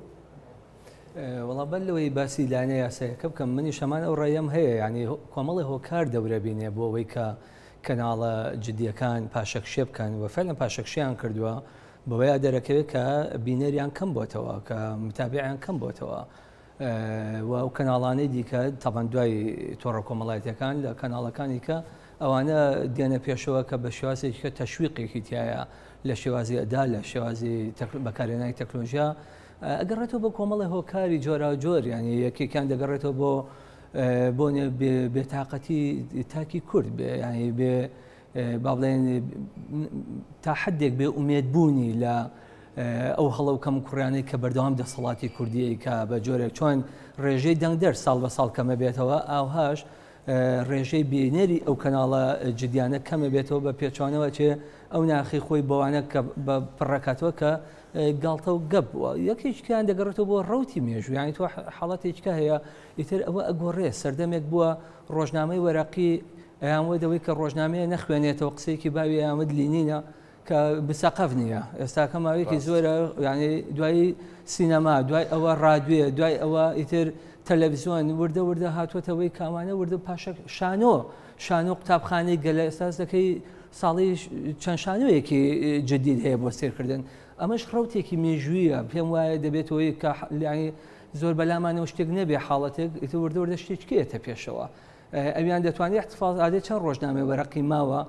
وەڵام بەر لەوەی باسی لانە یاسایەکە بکەم منی شەمان ئەو ڕێیەم هەیە ینی کۆمەڵی هۆکار دەورە بینێ بۆ ئەوەی کە کەناڵە جدیەکان پاشەکشێ بکەن و فعلا پاشەکشیان کردووە بەوەیە دەرەکەوێت کە بینەریان کەم بۆتەوە کە متابعیان کەم بۆتەوە و ئەو کەناڵانەی دیکە تاوان دوای تۆڕە کۆمەڵایەتەکان لە کەناڵەکانی کە ئەوانە دێنە پێشەوە کە بە شێوازێکی کە تەشویقێکی تایە لە شێوازی ئەدا لە شێوازی بەکارهێنانی تەکنۆلۆژیا ئەگەڕێتەوە بۆ کۆمەڵی هۆکاری جۆرا جۆر ینی یەکێکیان دەگەڕێتەوە بۆ بێتاقەتی تاکی کورد ینی بێ با بڵێن تا حدێک بێ ئومێدبوونی لە ئەو هەڵە و کەم کوڕیانەی کە بەردەوام دەسەڵاتی کوردیەی کە بە جۆرێک چۆن ڕێژەی دەنگدەر ساڵ بە ساڵ کەمە بێتەوە ئاوهاش ڕێژەی بینەری ئەو کەناڵە جدیانە کەمە بێتەوە بە پێچوانەوە چێ ئەو ناخی خۆی بەوانە کە بە پڕەکاتەوە کە گاڵتە و گەب یەکێکیان دەگەڕێتەوە بۆ ڕوتی مێژوو ینی تۆ حاڵەتێککە هەیە ئیتر ئەوە ئەگۆڕێ سەردەمێک بووە ڕۆژنامەی وەرەقی ئەیانوە دەوەی کە ڕۆژنامەیە نەخوێنێتەوە قسەیەکی باوی ئامد لینینە کە بسەقەف نییە ئێستا کە ماوەیەکی زۆرە ینی دوایی سینەما دوای ئەوە ڕادوێ دوای ئەوە ئیتر تەلەڤیزیۆن وردە وردە هاتووەتەوەی کامانە وردە پاشە شانۆ قوتابخانەی گەلە ئێستاز دەکەی ساڵی چەند شانۆیەکی جدید هەیە بۆ سێرکردن ئەمەش ڕوتێکی مێژوویە پێم وایە دەبێتەوەی کە ینی زۆر بەلامانەوە شتێک نەبێ حاڵەتێک ئیتر وردە وردە شتێکێتە پێشەوە ئەویان دەتوانێت احتفاظ ئادێ چەند ڕۆژنامە وەرەقی ماوە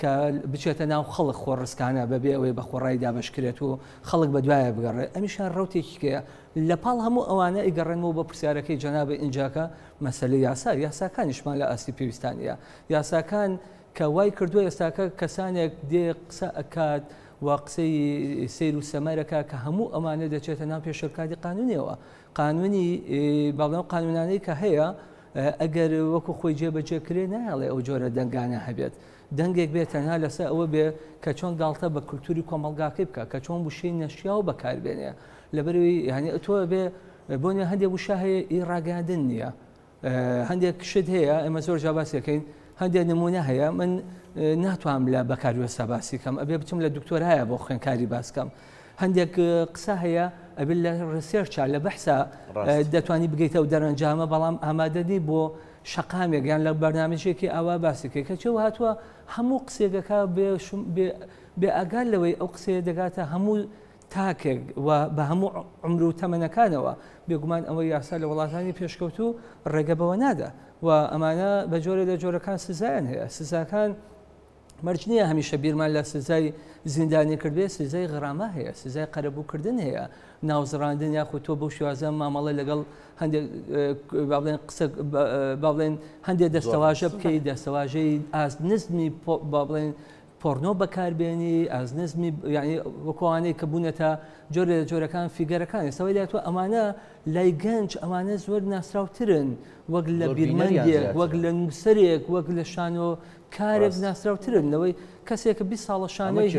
کە بچێتە ناو خەڵک خۆڕستکانە بەبێ ئەوەی بە خۆڕایی دابشکرێت و خەڵک بە دوایە بگەڕێت ئەمیشان ڕوتێکیکەیە لە پاڵ هەموو ئەوانە ئیگەڕێنەوە بە پرسیارەکەی جەنابە ئینجاکە مەسەلەی یاساکانیشمان لە ئاستی پێویستانە یاساکان کە وای کردووە ئێستاکە کەسانێک دێ قسە ئەکات و قسەی سیر و سەمەرەکە کە هەموو ئەمانە دەچێتە ناو پێشەرکاتی قانونیەوە قانونی باڵێن قانونانەی کە هەیە ئەگەر وەکو خۆی جێبەجێکرێ نایڵێ ئەو جۆرە دەنگانە هەبێت دەنگێک بێت تەنها لەسەر ئەوە بێ کە چۆن گاڵتە بە کولتوری کۆمەلگاکەی بکە کە چۆن وشەی نەشیا و بەکاربێنێ لەبەروی هەنی تۆ بێ بۆنێ هەندێک وشە هەیە ئی ڕاگەاندن نییە هەندێک شت هەیە ئێمە زۆر جاباسیەکەین هەندێک نمونە هەیە من ناتوانم لە بەکارێستا باسی کەم ئەبێ بچم لە دکتۆرایە بۆ خوێنکاری باسکەم هەندێک قسە هەیە ئەبێت لە ڕسێرچە لە بەحسا دەتوانی بگەیتە و دەرەنجامە بەڵام ئامادەنی بۆ شەقامێک یان لە بەرنامەجێکی ئاوا باسیکەی کە چێوە هاتووە هەموو قسێگەکە بێ ئاگال لەوەی ئەو قسەیە دەگاتە هەموو تاکێک و بە هەموو عمر و تەمەنەکانەوە بێگومان ئەوە یاسا لە وڵاتانی پێشکەوتو ڕێگە بەوە نادا و ئەمانە بە جۆرە لە جۆرەکان سزایان هەیە سزاکان مەرج نییە هەمیشە بیرمان لە سزای زیندانی کردبێ سزای غرامە هەیە سزای قەرەبووکردن هەیە ناوزڕاندن یاخود تۆ بەو شێوازە مامەڵە لەگەڵ هەندێک قسە باڵێن هەندێک دەستەواژە بکەیت دەستەواژەی ئازنزمی باڵێن پۆرنۆ بەکاربێنی ئازنزمی یعنی وەکوانەی کە بوونەتە جۆرە جۆرەکان فیگەرەکان ئێستەوەی لاتوە ئەمانە لای گەنج ئەمانە زۆر ناسراوترن وەک لە بیرمەندێک وەک لە نووسەرێک وەک لە شانۆ کارێک ناسراوترن لەوەی کەسێکە 20 ساڵە شانۆی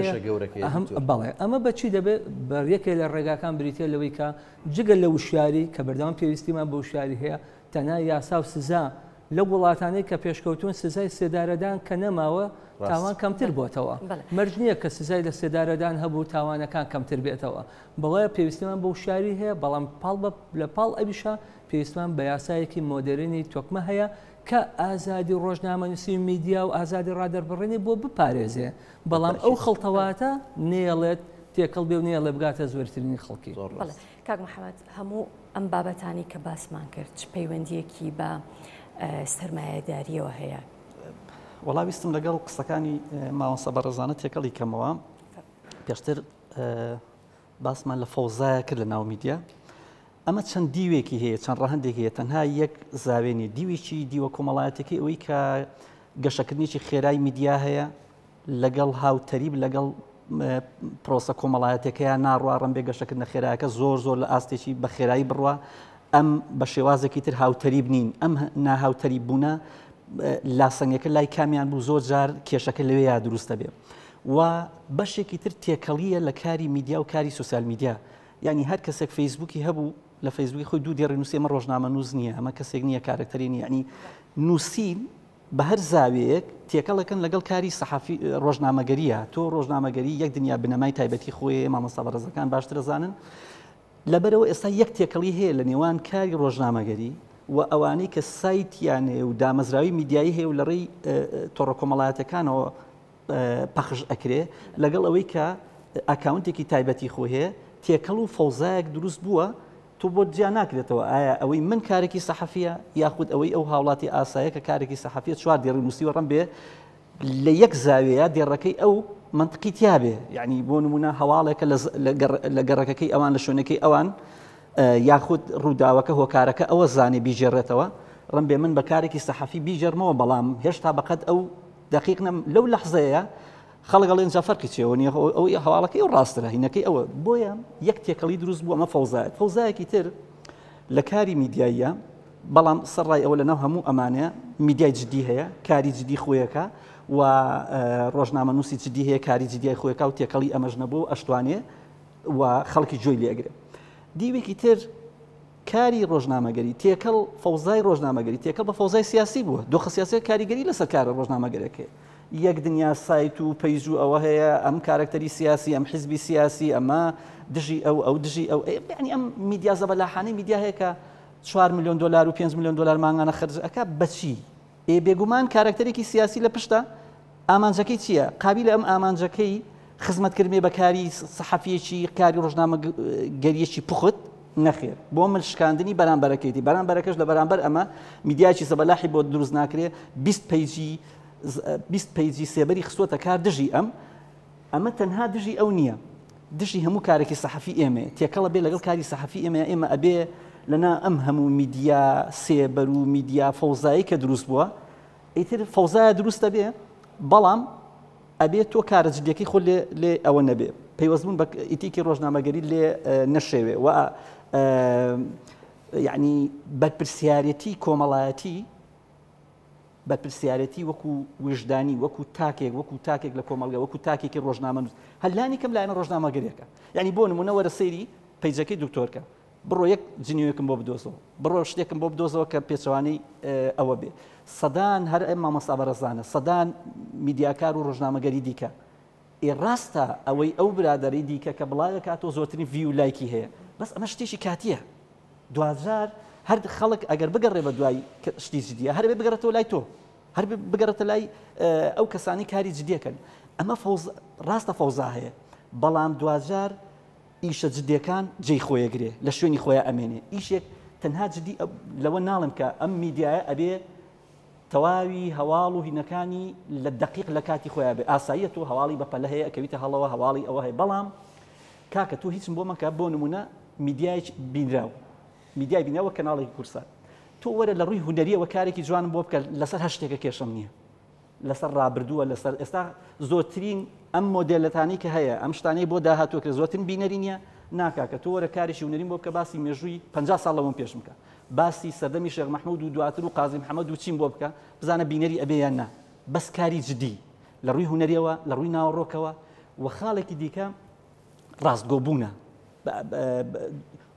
بەڵێ ئەمە بەچی دەبێت بەڕێکێک لە ڕێگاکان بریتێ لەوەی کە جگەل لە وشیاری کە بەردەوام پێویستیمان بە وشیاری هەیە تەنها یاسا و سزا لە وڵاتانەی کە پێشکەوتون سزای سێدارەدان کە نەماوە تاوان کەمتر بۆتەوە مەرج نییە کە سزای لە سێدارەدان هەبوو تاوانەکان کەمتر بێتەوە بەڵێ پێویستیمان بە وشاری هەیە بەڵام لە پاڵ ئەویشە پێویستمان بە یاسایەکی مۆدرنی تۆکمە هەیە کە ئازادی ڕۆژنامەنووسی میدیا و ئازادی ڕادەربڕێنی بۆ بپارێزێ بەڵام ئەو خەڵتەواتە نێڵێت تێکەڵ بێ و نێڵێ بگاتە زۆرترینی خەڵکی کاک محەممەد هەموو ئەم بابەتانی کە باسمان کرد چ پەیوەندیەکی بە سەرمایەداریەوە هەیە وەڵاویستم لەگەڵ قسەکانی ماوەسە بەڕێزانە تێکەڵی کەمەوە پێشتر باسمان لە فەوزایە کرد لە ناو میدیا ئەمە چەند دیوێکی هەیە چەند ڕەهەندێک هەیە تەنها یەک زاوێنی دیوێکی دیوە کۆمەڵایەتەکەی ئەوەی کە گەشەکردنیی خێرای میدیا هەیە لەگەڵ هاوتەریب لەگەڵ پرۆسە کۆمەڵایەتەکەیان ناڕوا ڕەنبێ گەشەکردنە خێرایەکە زۆر لە ئاستێکی بە خێرایی بڕوە ئەم بە شێوازێکی تر هاوتەریب نین ئەم ناهاوتەریب بوونە لاسەنگەکە لای کامیان بوو زۆر جار کێشەکە لەوەیە دروستە بێ و بەشێکی تر تێکەڵیە لە کاری میدیا و کاری سوسیال میدیا یعنی هەر کەسێک فەیسبووکی هەبوو لە فەیسبووکی خۆی دوو دێڕی نووسی ئەمە ڕۆژنامە نووس نییە ئەمە کەسێک نییە کارکتەری نیە ینی نووسین بە هەر زاوەیەک تێکەڵەکەن لەگەڵ کاری سەحافی ڕۆژنامەگەریە تۆ ڕۆژنامەگەری یەک دنیا بنەمای تایبەتی خۆی مامۆستا بەڕێزەکان باشتر دەزانن لەبەرەوە ئێستا یەک تێکەڵی هەیە لە نێوان کاری ڕۆژنامەگەری و ئەوانەی کە سایتیانێ و دامەزراوی میدیایی هەیە و لە ڕێی تۆڕە کۆمەڵایەتەکانەوە پەخش ئەکرێ لەگەڵ ئەوەی کە ئەکاونتێکی تایبەتی خۆ هەیە تێکەڵ و فەوزایەک دروست بووە تۆ بۆ جیان ناکرێتەوە ئایا ئەوەی من کارێکی سەحەفیە یاخود ئەوەی ئەو هاوڵاتی ئاسایە کە کارێکی سەحەفیە چوار دێڕی نووسیوە ڕەن بێ لە یەک زاوەیە دێڕەکەی ئەو منطقی تیابێ یعنی بۆ نمونە هەواڵێکە لە گەڕەکەکەی ئەوان لە شوێنەکەی ئەوان یاخود ڕووداوەکە هۆکارەکە ئەوە زانێ بیژێڕێتەوە ڕەن بێ من بە کارێکی سەحەفی بیژەرمەوە بەڵام هێشتا بەقەت ئەو دقیق لەو لەحزەیە خەڵگەڵ ئێنجا فەرقی چێوە نیە ئەوەی هەواڵەکەی و ڕاسترە هینەکەی ئەوە بۆیە یەک تێکەڵی دروست بوو ئەمە فەوزایەت فەوزایەکی تر لە کاری میدیاییە بەڵام سەرڕای ئەوە لەناو هەموو ئەمانەیە میدیای جدی هەیە کاری جدی خۆیەکە و ڕۆژنامەنووسی جدی هەیە کاری جدیای خۆیەکە و تێکەڵی ئەمەش نەبوو ئەشتوانێ و خەڵکی جۆی لێگرێ دیوێکی تر کاری ڕۆژنامەگەری تێکەڵ فەوزای ڕۆژنامەگەری تێکەڵ بە فەوزای سیاسی بووە دۆخە سیاسی کاریگەری لەسەر کارە ڕۆژنامەگەرەکە یەک دنیا سایت و پەیج و ئەوە هەیە ئەم کارکتەری سیاسی ئەم حیزبی سیاسی ئەمە دژی ئەو دژی ئەو یعنی ئەم میدیا زەبەلاحانەی میدیا هەیە کە 4 میلیۆن دلار و 5 میلیۆن دلار مانگانە خەرج ئەکا بەچی بێگومان کارکتەرێکی سیاسی لە پشتە ئامانجەکەی چییە قابل ئەم ئامانجەکەی خزمەتکردنی بەکاری سەحەفیەکی کاری ڕۆژنامەگەریەکی پوخت نەخێر بۆ ملشکاندنی بەرامبەرەکەیتی بەرامبەرەکەش لە بەرامبەر ئەمە میدیاکی سەبەلاحی بۆ دروست ناکرێ 20 پەیجی سێبەری خستوەتە کار دژی ئەمە تەنها دژی ئەو نییە دژی هەموو کارێکی سەحەفی ئێمە تێکەڵە بێ لەگەڵ کاری سەحەفی ئێمە ئەبێ لەنا ئەم هەموو میدیا سێبەر و میدیا فەوزایی کە دروست بووە ئیتر فەوزایە دروستە بێ بەڵام ئەبێت تۆ کارە جدیەکەی خۆ لێ ئەوە نەبێ پەیوەستبوون بە ئیتیکی ڕۆژنامەگەری لێ نەشێوێ و یعنی بەرپرسیارەتی کۆمەڵایەتی بەرپرسیارەتی وەکو وژدانی وەکو تاکێک لە کۆمەڵگە وەکو تاکێکی ڕۆژنامەنووس هەلانی کەم لایەنە ڕۆژنامەگەریەکە یعنی بۆ نمونە وەرە سەیری پەیجەکەی دکتۆرکە بڕۆ یەک جنیوەکەم بۆ بدۆزەوە بڕۆ شتێکم بۆ بدۆزەوە کە پێچەوانەی ئەوە بێ سەدان هەر ئەم مامۆستا بەڕێزانە سەدان میدیاکار و ڕۆژنامەگەری دیکە ڕاستە ئەوەی ئەو برادەری دیکە کە بڵاوە کاتۆ زۆرترین ڤیو لایکی هەیە بەس ئەمە شتێکی کاتیە دوجار هەر خەڵک ئەگەر بگەڕێ بە دوای شتی جدیە هەر بێ بگەڕێتەوە لای تۆ هەر بگەڕێتە لای ئەو کەسانی کاری جدیەکەن ئەمە ڕاستە فەوزا هەیە بەڵام دوجار ئیشە جدیەکان جێی خۆیەگرێ لە شوێنی خۆیان ئەمێنێ ئیشێک تەنها جدی لەوە ناڵم کە ئەم میدیایە ئەبێ تەواوی هەواڵ و هینەکانی لە دقیق لە کاتی خۆیان بێ ئاساییەت و هەواڵی بەپەلە هەیە ئەکەویتە هەڵەوە هەواڵی ئەوە هەیە بەڵام کاکە تۆ هیچم بۆ مەکە بۆ نمونە میدیای بینراو میدیای بینراوە کەناڵێکی کورسان تۆ وەرە لە ڕووی هونەریەوە کارێکی جوانم بۆ بکە لەسەر هەشتێکە کێشەم نییە لەسەر ڕابردووە لەسەر ئێستا زۆرترین ئەم مۆدێلەتانی کە هەیە ئەم شتانەی بۆ داهاتووە کە زۆرترین بینەری نییە ناکاکە تۆ وەرە کارێکی هونەریم بۆ بکە باسی مێژووی 50 ساڵ لەوەم پێش بکە باسی سەردەمی شێخ مەحموود و دواتر و قازی محەممەد و چیم بۆ بکە بزانە بینەری ئەبێ یان نا بەس کاری جدی لە ڕووی هونەریەوە لە ڕووی ناوەڕۆکەوە و خاڵێکی دیکە ڕاستگۆبوونە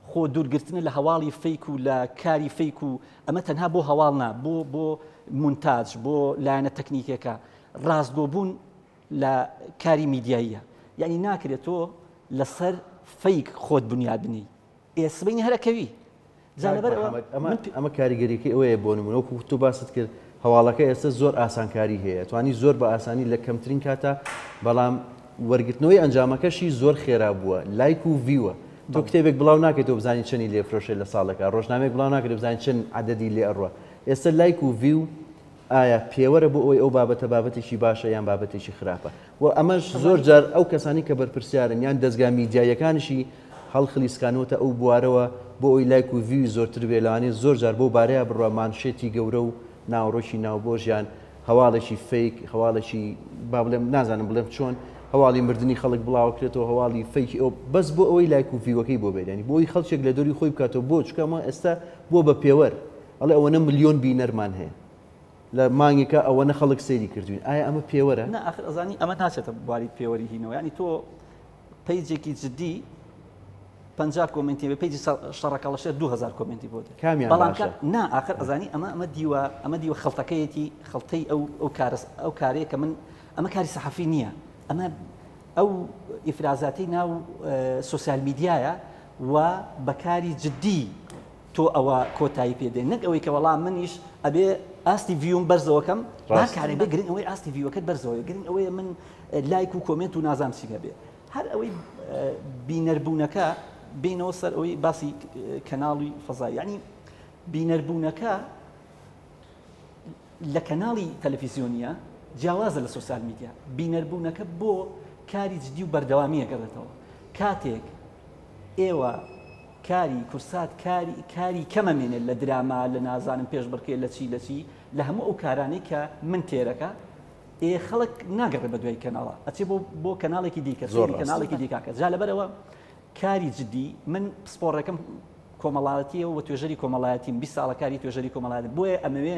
خۆ دوورگرتنە لە هەواڵی فەیک و لە کاری فەیک و ئەمە تەنها بۆ هەواڵ نا بۆ مونتاج بۆ لایەنە تەکنیکەکە ڕاستگۆبوون لە کاری میدیاییە یعنی ناکرێت تۆ لەسەر فەیک خۆت بنیاد بنی ئێسبینی هەرەکەوی ئەمە کاریگەریەکەی ئەوەیە بۆ نمونە وەکو تۆ باست کرد هەواڵەکە ئێستا زۆر ئاسانکاری هەیە توانی زۆر بە ئاسانی لە کەمترین کاتە بەڵام وەرگرتنەوەی ئەنجامەکەشی زۆر خێرا بووە لایک و ڤیوە تۆ کتێبێک بڵاو ناکەیت تۆ بزانین چەندی لێفرۆشێت لە ساڵەکە ڕۆژنامێک بڵاو ناکەێت بزانین چەند عەدەدی لێ ئەڕوە ئێستا لایک و ڤیو ئایا پێوەرە بۆ ئەوەی ئەو بابەتە بابەتێکی باشە یان بابەتێکی خراپە و ئەمەش زۆر جار ئەو کەسانی کە بەرپرسیارن یان دەستگا میدیایەکانشی هەڵخلیسکانەوەتە ئەو بوارەوە بۆ ئەوی لایک و ڤیوی زۆرتر بێ لەوانێت زۆر جار بۆ بارەیە بڕوە مانشێتی گەورە و ناوڕۆکی ناوبۆژیان هەواڵێکی فەیک هەواڵێکی با بڵێم نازانم بڵێم چۆن هەواڵی مردنی خەڵک بڵاوکرێتەوە هەواڵی فەیکی ئەو بەس بۆ ئەوەی لایک و ڤیوەکەی بۆ بێنی بۆ ئەوی خەڵکێک لە دەوری خۆی بکاتەوە بۆ چکەمە ئێستا بۆ بە پێوەر ئەڵێ ئەوەنە ملیۆن بینەرمان هەیە لە مانگێکە ئەوەنە خەڵک سەیری کردوین ئایا ئەمە پێوەرە؟ نه ئاخر ئەزانی ئەمە ناچێتە بواری پێوەری هینەوە ینی تۆ پەیجێکی جدی 50 کۆمنتی بە پێیجی شەڕەکەڵەشێت 2000 کۆمنتی بۆ کامیان بەڵام نا ئاخر ئەزانی ئەمە دیوە خەڵتەکەیەتی خەڵتەی ئەو کارەیە کە من ئەمە کاری سەحەفی نییە ئەمە ئەو ئیفرازاتی ناو سوسیال میدیایە و بەکاری جدی تۆ ئەوە کۆتایی پێدێن نەک ئەوەی کە وەڵام منیش ئەبێ ئاستی ڤیوم بەرزەوەکەم کارێ بێ گرنگ ئەوەی ئاستی ڤیوەکەت بەرزەوەی گرنگ ئەوەیە من لایک و کۆمنت و نازام چیگە بێ هەر ئەوەی بینەربوونەکە بینەوە سەر ئەوەی باسی کەناڵی فەزای یعنی بینەربوونەکە لە کەناڵی تەلەڤیزیۆنیە جیاوازە لە سوسیال میدیا بینەربوونەکە بۆ کاری جدی و بەردەوامیە گەڕێتەوە کاتێک ئێوە کاری کورسات کاری کەمەمێنێت لە دراما لە نازانم پێش بڕکێ لە چی لە هەموو ئەو کارانەی کە من تێرەکە خەڵک ناگەڕێ بە دوای کەناڵە ئەچێ بۆ کەناڵێکی دیکە کەناڵێکی دیکاکە جا لەبەرەوە کاری جدی من سپۆڕەکەم کۆمەڵایەتیە و توێژەری کۆمەڵایەتیم 20 ساڵە کاری توێژەری کۆمەڵایەت بۆیە ئەمەوێ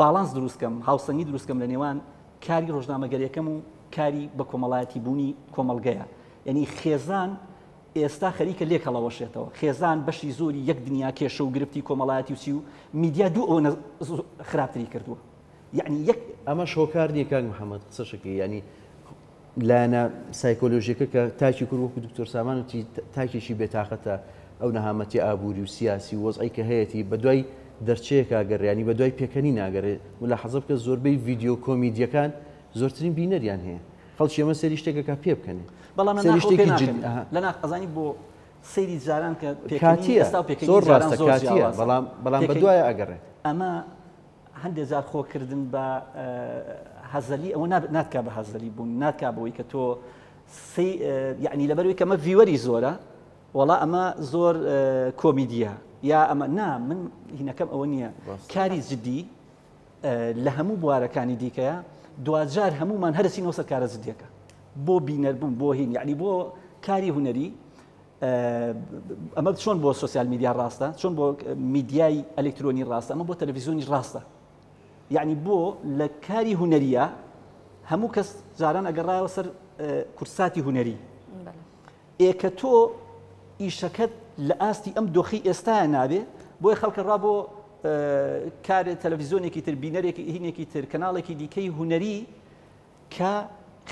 باڵانس دروستکەم هاوسەنگی دروستکەم لە نێوان کاری ڕۆژنامەگەریەکەم و کاری بە کۆمەڵایەتی بوونی کۆمەڵگەیە یعنی خێزان ئێستا خەریکە لێک هەڵەوەشێتەوە خێزان بەشی زۆری یەک دنیا کێشە و گرفتی کۆمەڵایەتی و چی و میدیا دوو ئەوە خراپتری کردووە یعنی یەک ئەمە شۆکار نییە کاک محەممەد قسەشەکە ینی لایەنە سایکۆلۆژیەکە کە تاکی کرد وەکو دکتۆر سامان وتی تاکێکی بێتاقەتە ئەو نەهامەتی ئابووری و سیاسی وەزعی کە هەیەی بە دوای دەرچەیەکە گەڕیانی بە دوای پێکەنی ناگەڕێت ولا حەزب کە زۆربەی ڤیددیۆ کۆمیدیەکان زۆرترین بینەریان هەیە خەڵکی ئەمە سەری شتێکەکە پێ بکەنێ بەڵام لە ئەزانی بۆ سەیری جاران کە زۆر ڕاستە کاتیە بەڵام بە دوایە ئەگەڕێت ئەمە هەندێک جار خۆکردن بە هەزەلی ئەوە ناتکا بە هەزەلی بوون ناتکا بەوەی کە تۆ یعنی لەبەروی کە ئەمە ڤیوەری زۆرە وەڵا ئەمە زۆر کۆمیدیە یا ئەمە نا من هینەکەم ئەوە نییە کاری جدی لە هەموو بوارەکانی دیکەیە دوجار هەمومان هەرچینەوە سەر کارە جدیەکە بۆ بینەربوون بۆ هین یعنی بۆ کاری هونەری ئەمە چۆن بۆ سوسیال میدیا ڕاستە چۆن بۆ میدیای ئەلکترۆنی ڕاستە ئەمە بۆ تەلەڤیزیۆنی ڕاستە یعنی بۆ لە کاری هونەریە هەموو کەس جاران ئەگەڕایەوە سەر کورساتی هونەری ئێکە تۆ ئیشەکەت لە ئاستی ئەم دۆخی ئێستایە نابێ بۆی خەڵکە ڕا بۆ کارە تەلەڤیزیۆنێکی تر بینەرێکی هینێکی تر کەناڵێکی دیکەی هونەری کە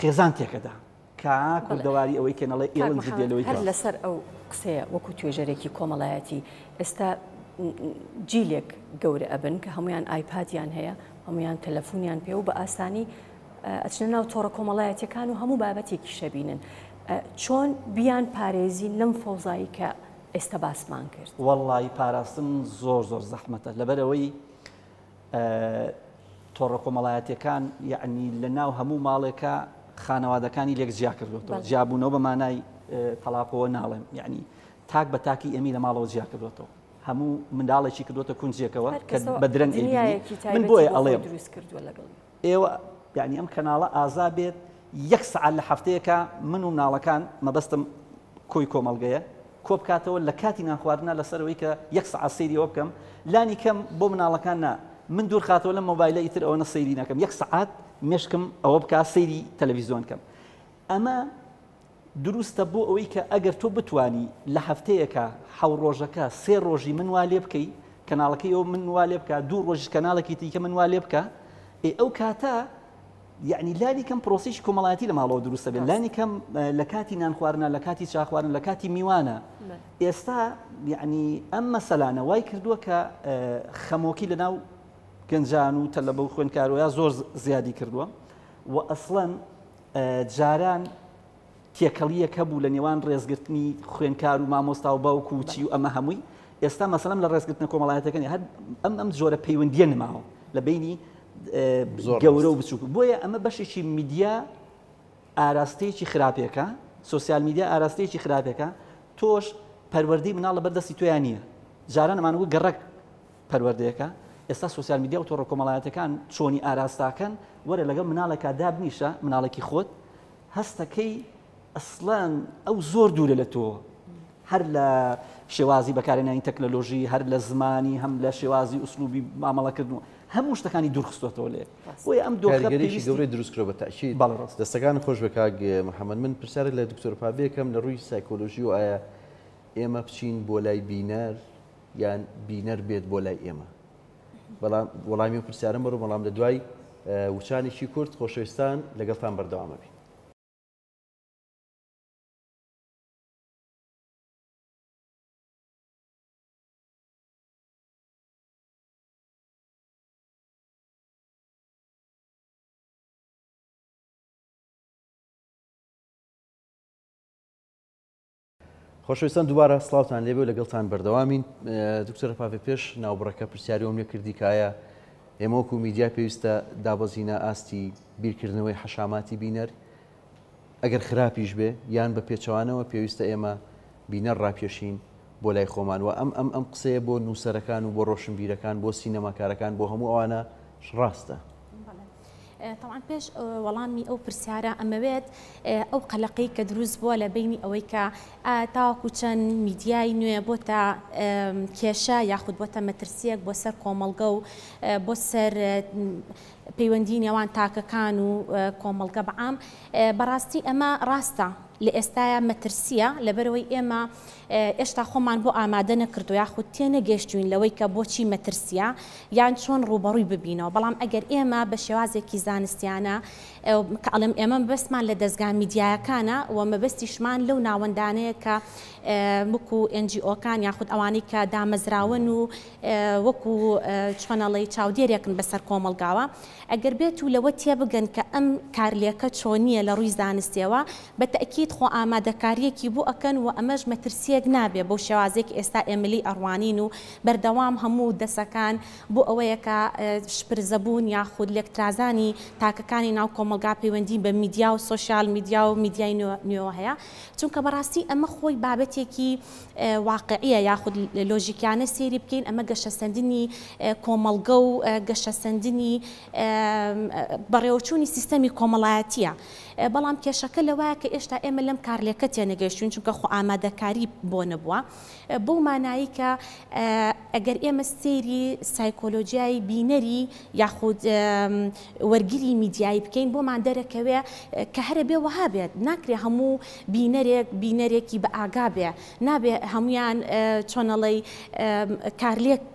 خێزان تێکەدا کە کوردەواری ئەوەی کێنەڵی ئێڵن جدێلەوەی هەر لەسەر ئەو قسەیە وەکو توێژەرێکی کۆمەڵایەتی ئێستا جیلێک گەورە ئەبن کە هەمویان ئایپادیان هەیە هەمویان تەلەفۆنیان پێ و بە ئاسانی ئەچنە ناو تۆڕە کۆمەڵایەتەکان و هەموو بابەتێکی شەبینن چۆن بیان پارێزی لەم فەوزایی کە ئێستا باسمان کرد وەڵڵی پاراستن زۆر زەحمەتە لەبەرەوەی تۆڕە کۆمەڵایەتیەکان یعنی لە ناو هەموو ماڵێکە خانەوادەکانی لێک جیا کردوێتەوە جیابوونەوە بە مانای تەلاقەوە ناڵێم یعنی تاک بە تاکی ئەمی لە ماڵەوە جیا کردوێتەوە هەموو منداڵێکی کردوتە کونجێکەوە کە بە درەنگ من بۆیە ئەڵێم ئێوە یعنی ئەم کەناڵە ئازا بێت 1 سعات لە هەفتەیەکە من و مناڵەکان مەبەستم کۆی کۆمەڵگەیە کۆ بکاتەوە لە کاتی نانخواردنە لەسەرەوەی کە 1 سعات سەیریەوە بکەم لانی کەم بۆ مناڵەکان نا من دوور خاتەوە لە مۆبایلە ئیتر ئەوە سەیری نەکەم 1 سعات مێشکم ئەوە بکە سەیری تەلەڤیزیۆن کەم ئەمە دروستە بۆ ئەوەی کە ئەگەر تۆ بتانی لە هەفتەیەکە 7 ڕۆژەکە 3 ڕۆژی من وا لێ بکەی کەناڵەکەی ئەو من وا لێ بکە 2 ڕۆژ کەناڵێکی دیکە من وا لێ بکە ئەو کاتە یعنی لانی کەم پرۆسیش کۆمەڵایەتی لە ماڵەوە دروستە بێت لانی کەم لە کاتی نانخواردنە لە کاتی چاخواردن لە کاتی میوانە ئێستا یعنی ئەم مەسەلانە وای کردووە کە خەمۆکی لە ناو گەنجان و تەلەبە و خوێندکارۆیە زۆر زیادی کردووە و ئەسڵەن جاران تێکەڵیەک هەبوو لە نێوان ڕێزگرتنی خوێندکار و مامۆستا و باوکو و چی و ئەمە هەمووی ئێستا مەسەلەم لە ڕێزگرتنە کۆمەڵایەتەکانی هەر ئەم جۆرە پەیوەندیە نماوە لە بینی گەورە و بچووک بۆیە ئەمە بەشێکی میدیا ئاراستەیەکی خراپێکە سوسیال میدیا ئاراستەیەکی خراپێکە تۆش پەروەردەی مناڵ لە بەردەستی تۆیان نییە جاران ئەمانەوە گەڕک پەروەردەیەەکە ئێستا سوسیال میدیا و تۆڕە کۆمەڵایەتەکان چۆنی ئاراستاکەن وەرە لەگەڵ مناڵێکا دابنیشە مناڵێکی خۆت هەستەکەی ئەسڵان ئەو زۆر دوورە لە تۆ هەر لە شێوازی بەکارهێنانی تەکنۆلۆژی هەر لە زمانی هەم لە شێوازی ئوسلوبی مامەڵەکردنەوە هەموو شتەکانی دوورخستوەتەوە لێ بۆیە ئەم دۆخەگەریشی گەورەی دروستکرۆ بە تەشید دەستەکان خۆش بە کاک محەممەد من پرسیارێک لە دکتۆر پابێکم لە ڕووی سایکۆلۆژی و ئایا ئێمە بچین بۆ لای بینەر یان بینەر بێت بۆ لای ئێمە وەڵامی و پرسیارم بەڕوو بەڵام لە دوای وچانێکی کورت خۆشەویستان لەگەڵتان بەردەوامە بین. خۆشەویستان دووبارە سڵاوتان لێبێ لەگەڵتان بەردەوامین دکتۆر پاڤێ پێش ناوبڕەکە پرسیاریەوەم لێ کردی کە ئایا ئێمە وەکو میدیا پێویستە دابەزینە ئاستی بیرکردنەوەی حەشاماتی بینەر ئەگەر خراپیش بێ یان بە پێچەوانەوە پێویستە ئێمە بینەر ڕاپێشین بۆ لای خۆمان و ئەم قسەیە بۆ نووسەرەکان و بۆ ڕۆشنبیرەکان بۆ سینەماکارەکان بۆ هەموو ئەوانە ڕاستە. طبعا پێش وەڵامی ئەو پرسیارە ئەمەوێت ئەو قەلەقەی کە دروست بووە لە بینی ئەوەی کە تاوەکو چەند میدیای نوێ بۆتە کێشە یاخود بۆتە مەترسیەک بۆ سەر کۆمەڵگە و بۆ سەر پەیوەندی نێوان تاکەکان و کۆمەڵگە بەعام بەڕاستی ئەمە ڕاستە لە ئێستاە مەترسیە لەبەرەوەی ئێمە ئێشتا خۆمان بۆ ئامادە نەکردو یاخود تێنەگەشتوین لەوەی کە بۆچی مەترسیە یان چۆن ڕوبەڕووی ببینەوە بەڵام ئەگەر ئێمە بە شێوازێکی زانستیانە کە ئەڵێم ئێمە بەسمان لە دەستگا میدیایەکانە و مەبەستیشمان لەو ناوەندانەیە کە وەکو NGOکان یاخود ئەوانەی کە دامەزراون و وەکو چۆنەڵی چاودێرێکن بەسەر کۆمەڵگاوە ئەگەر بێت و لەوە تێبگەن کە ئەم کارلێکە چۆنیە لە ڕووی زانستیەوە بە تەئکید خۆ ئامادەکاریەکی بۆ ئەکەن و ئەمەش مەترسیەک نابێ بۆ شێوازێک ئێستا ئێمەلی ئەڕوانین و بەردەوام هەموو دەسەکان بۆ ئەوەیە کە شپرزەبوون یاخود لێکترازانی تاکەکانی ناو کۆمەڵگا پەیوەندی بە میدیا و سوشیال میدیا و میدیای نوێوە هەیە چونکە بەڕاستی ئەمە خۆی بابەتێکی واقعیە یاخود لۆژیکیانە سێری بکەین ئەمە گەشەسەندنی کۆمەڵگە و گەشەسەندنی بەڕێوەچوونی سیستەمی کۆمەڵایەتیە بەڵام کێشەکە لەوایە کە ئێشتا ئێمە لەم کارلێکە تێنەگەیشتوین چونکە خۆ ئامادەکاری بۆ نەبووە بۆ مانایی کە ئەگەر ئێمە سەیری سایکۆلۆژیای بینەری یاخود وەرگری میدیایی بکەین بۆمان دەرەکەوێ کە هەرە بێ وەها بێت ناکرێ هەموو بینەرێکی بە ئاگا بێ نابێ هەمویان چۆنەڵی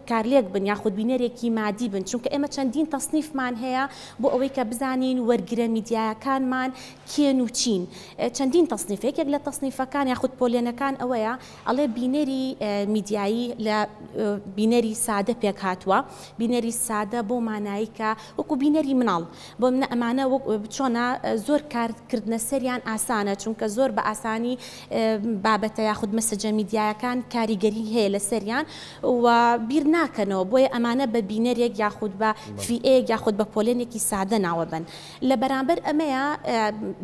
کارلێک بن یاخود بینەرێکی مادی بن چونکە ئێمە چەندین تەصنیفمان هەیە بۆ ئەوەی کە بزانین وەرگرە میدیایەکانمان کێن و چین چەندین تەصنیفێک لە تەصنیفەکان یاخود پۆلێنەکان ئەوەیە ئەڵێ بینەری میدیایی لە بینەری سادە پێک هاتووە بینەری سادە بۆ مانایی کە وەکو بینەری مناڵ بۆ منە ئەمانە چۆنە زۆر کارکردنە سەریان ئاسانە چونکە زۆر بە ئاسانی بابەتە یاخود مەسەجە میدیایەکان کاریگەری هەیە لە سەریان و بیر ناکەنەوە بۆیە ئەمانە بە بینەرێک یاخود بە فیئەیەک یاخود بە پۆلێنێکی سادە ناوە بن لە بەرامبەر ئەمەیە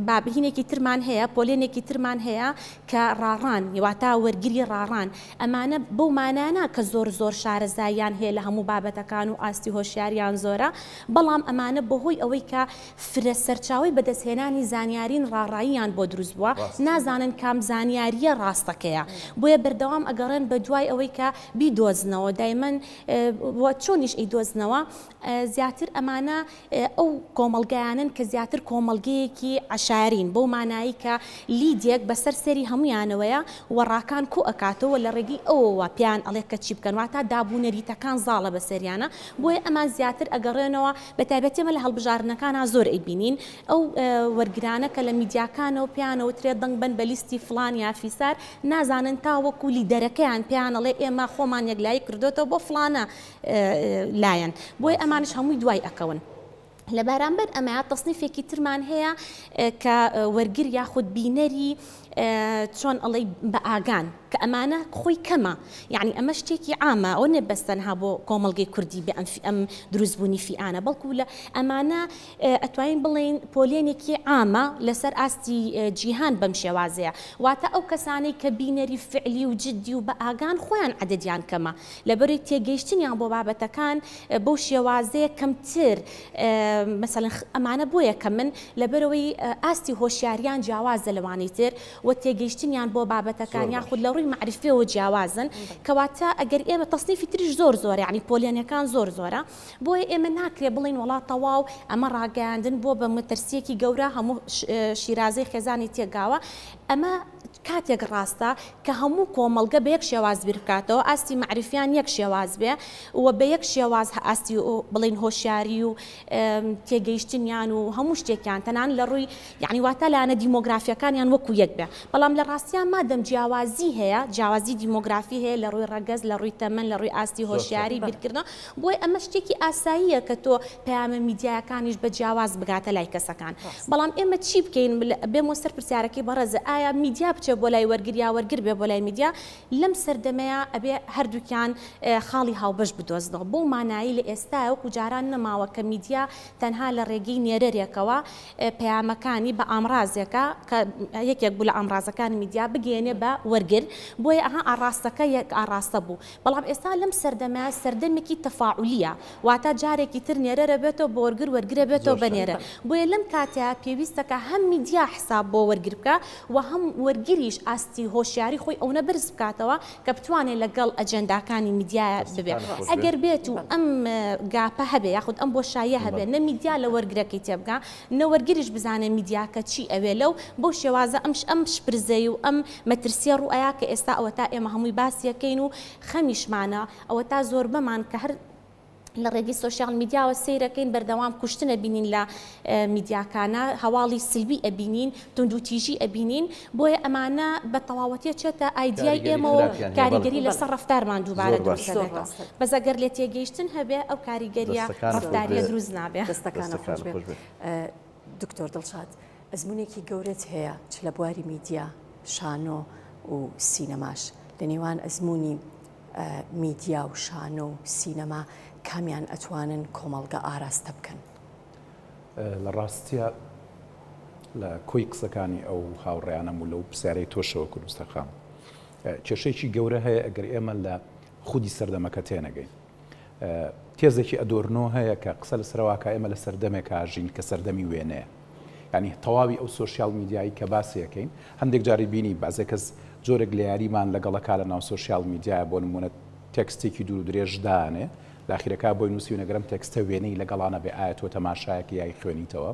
بابهینێکی ترمان هەیە پۆلێنێکی ترمان هەیە کە ڕاڕان واتە وەرگری ڕاڕان ئەمانە بەو مانانە کە زۆر شارەزاییان هەیە لە هەموو بابەتەکان و ئاستی هۆشیاریان زۆرە بەڵام ئەمانە بەهۆی ئەوەی کە فرە سەرچاوی بەدەستهێنانی زانیارین ڕاڕاییان بۆ دروست بووە نازانن کام زانیاریە ڕاستەکەیە بۆیە بەردەوام ئەگەڕێن بە دوای ئەوەی کە بیدۆزنەوە دایمەن چۆنیش ئەیدۆزنەوە زیاتر ئەمانە ئەو کۆمەڵگەیانن کە زیاتر کۆمەڵگەیەکی عشارین بۆ مانایی کە لیدێک بەسەر سەری هەمویانەوەیە وەڕاکان کو ئەکاتەوە لە ڕێگەی ئەوەوە پیان ئەڵێ کە چی بکەن واتە دابوونەریتەکان زاڵە بەسەریانە بۆیە ئەمان زیاتر ئەگەڕێنەوە بە تایبەتێمە لە هەڵبژارنەکانە زۆر ئەیبینین ئەو وەرگرانە کە لە میدیاکانەوە پیانەوە ترێ دەنگ بن بە لیستی فڵان یافیسار نازانن تا وەکو لیدەرەکەیان پیانەڵێ ئێمە خۆمان یەکلایی کردوێتەوە بۆ فڵانە لایەن بۆیە ئەمانش هەمووی دوای ئەکەون لە بەرامبەر ئەمە تەصنیفێکی ترمان هەیە کە وەرگر یاخود بینەری چۆن ئەڵێ بە ئاگان کە ئەمانە خۆی کەمە یعنی ئەمە شتێکی عامە ئەو نەبەستەنها بۆ کۆمەڵگەی کوردی بە ئەم دروستبوونی فیئانە بەڵکو لە ئەمانە ئەتوانین بڵێن پۆلێنێکی عامە لەسەر ئاستی جیهان بەم شێوازەیە واتە ئەو کەسانەی کە بینەری فعلی و جددی و بە ئاگان خۆیان عەدەدیان کەمە لەبەرەوەی تێگەیشتنیان بۆ بابەتەکان بەو شێوازەیە کەمتر مثلا ئەمانە بۆیە کە من لەبەرەوەی ئاستی هۆشیاریان جیاوازە لەوانەی تر و تێگەیشتنیان بۆ بابەتەکان یاخود لە ڕووی معرفیەوە جیاوازن کەواتە ئەگەر ئێمە تەصنیفی تریش زۆر یعنی پۆلێنەکان زۆرە بۆیە ئێمە ناکرێ بڵین وڵات تەواو ئەمە ڕاگەیاندن بۆ بە مەترسیەکی گەورە هەموو شیرازەی خێزانی تێگاوە ئەمە کاتێک ڕاستە کە هەموو کۆمەڵگە بە یەک شێواز بیر بکاتەوە ئاستی معرفیان یەک شێواز بێ و بە یەک شێواز ئاستی بڵین هۆشیاری و تێگەیشتنیان و هەموو شتێکیان تەنان لە ڕووی یعنی واتە لایەنە دیمۆگرافیەکانیان وەکو یەک بێ بەڵام لە ڕاستیان مادەم جیاوازی هەیە جیاوازی دیمۆگرافی هەیە لە ڕووی ڕەگەز لە ڕووی تەمەن لە ڕووی ئاستی هۆشیاری بیرکردنەوە بۆی ئەمە شتێکی ئاساییە کە تۆ پەیامە میدیایەکانیش بە جیاواز بگاتە لای کەسەکان بەڵام ئێمە چی بکەین بێمە سەر پرسیارەکەی بەڕێزە ئایا میدیا بچێ بۆ لای وەرگر یا وەرگر بێ بۆ لای میدیا لەم سەردەمەیە ئەبێ هەردووکیان خاڵی هاوبەش بدۆزنەوە بۆ مانایی لە ئێستا وەکو جاران نەماوە کە میدیا تەنها لە ڕێگەی نێرەرێکەوە پەیامەکانی بە ئامڕازێکە کە یەکێک بوو لە ئامڕازەکانی میدیا بگەێنێ بە وەرگر بۆیە ئەها ئاڕاستەکە یەک ئاڕاستە بوو بەڵام ئێستا لەم سەردەمە سەردەمێکی تەفاعولیە واتە جارێکی تر نێرەرە بێتەوە بۆ وەرگر وەرگرە بێتەوە بە نێرە بۆیە لەم کاتەیە پێویستەکە هەم میدیا حساب بۆ وەرگر بکە و هەم وەرگریش ئاستی هۆشیاری خۆی ئەوە برز بکاتەوە کە بتوانێت لەگەڵ ئەجەنداکانی میدیایە ببێت ئەگەر بێت و ئەم گاپە هەبێ یاخود ئەم بۆشاییە هەبێ نە میدیا لە وەرگرەکەی تێبگا نەوەرگریش بزانێت میدیاکە چی ئەوێ لەو بۆ شێوازە ئەم شپرزەی و ئەم مەترسیە ڕوئەیە کە ئێستا ئەوە تا ئێمە هەمووی باسیەکەین و خەمیشمانە ئەوە تا زۆر بەمان کە هەر لە ڕێگەی سوۆشیال میدیاوە سیرەکەین بەردەوام کوشتنە بینین لە میدیاکانە هەواڵی سلبی ئەبینین توندوتیژی ئەبینین بۆیە ئەمانە بە تەواوەتیە چێتە ئایدیای ئێمە و کاریگەری لەسەر ڕەفتارمان دووبارە دروست دەبێتەوە بەس ئەگەر لێ تێگەیشتن هەبێ ئەو کاریگەریە ڕەفتاریە دروست نابێ دەستەکانە خۆش بێت دکتۆر دڵشاد ئەزمونێکی گەورەت هەیە چ لە بواری میدیا شانۆ و سینەماش لە نێوان ئەزمموی میدیا و شانۆ و سینەما کامیان ئەتوانن کۆمەڵگە ئاراستە بکەن لە ڕاستیە لە کۆی قسەکانی ئەو هاوڕێیانەم و لەو پرسیارەی تۆشەوە کوردستەخام کێشەیەکی گەورە هەیە ئەگەر ئێمە لە خودی سەردەمەکە تێنەگەین تێزێکی ئەدۆرنۆ هەیە کە قسە لە سەرواکە ئێمە لە سەردەمێک ئاژین کە سەردەمی وێنەیە ینی تەواوی ئەو سوۆشیال میدیایی کە باسیەکەین هەندێک جاری بینی بازێک کەس جۆرێک لە یاریمان لەگەڵەکە لە ناو سوۆشیال میدیایە بۆ نمونە تێکستێکی دوور و درێژدانێ داخیرەکە بۆی نووسی و نەگەرم تێکستە وێنەی لەگەڵانە بێ ئایا تۆ تەماشایەکی یای خوێنیتەوە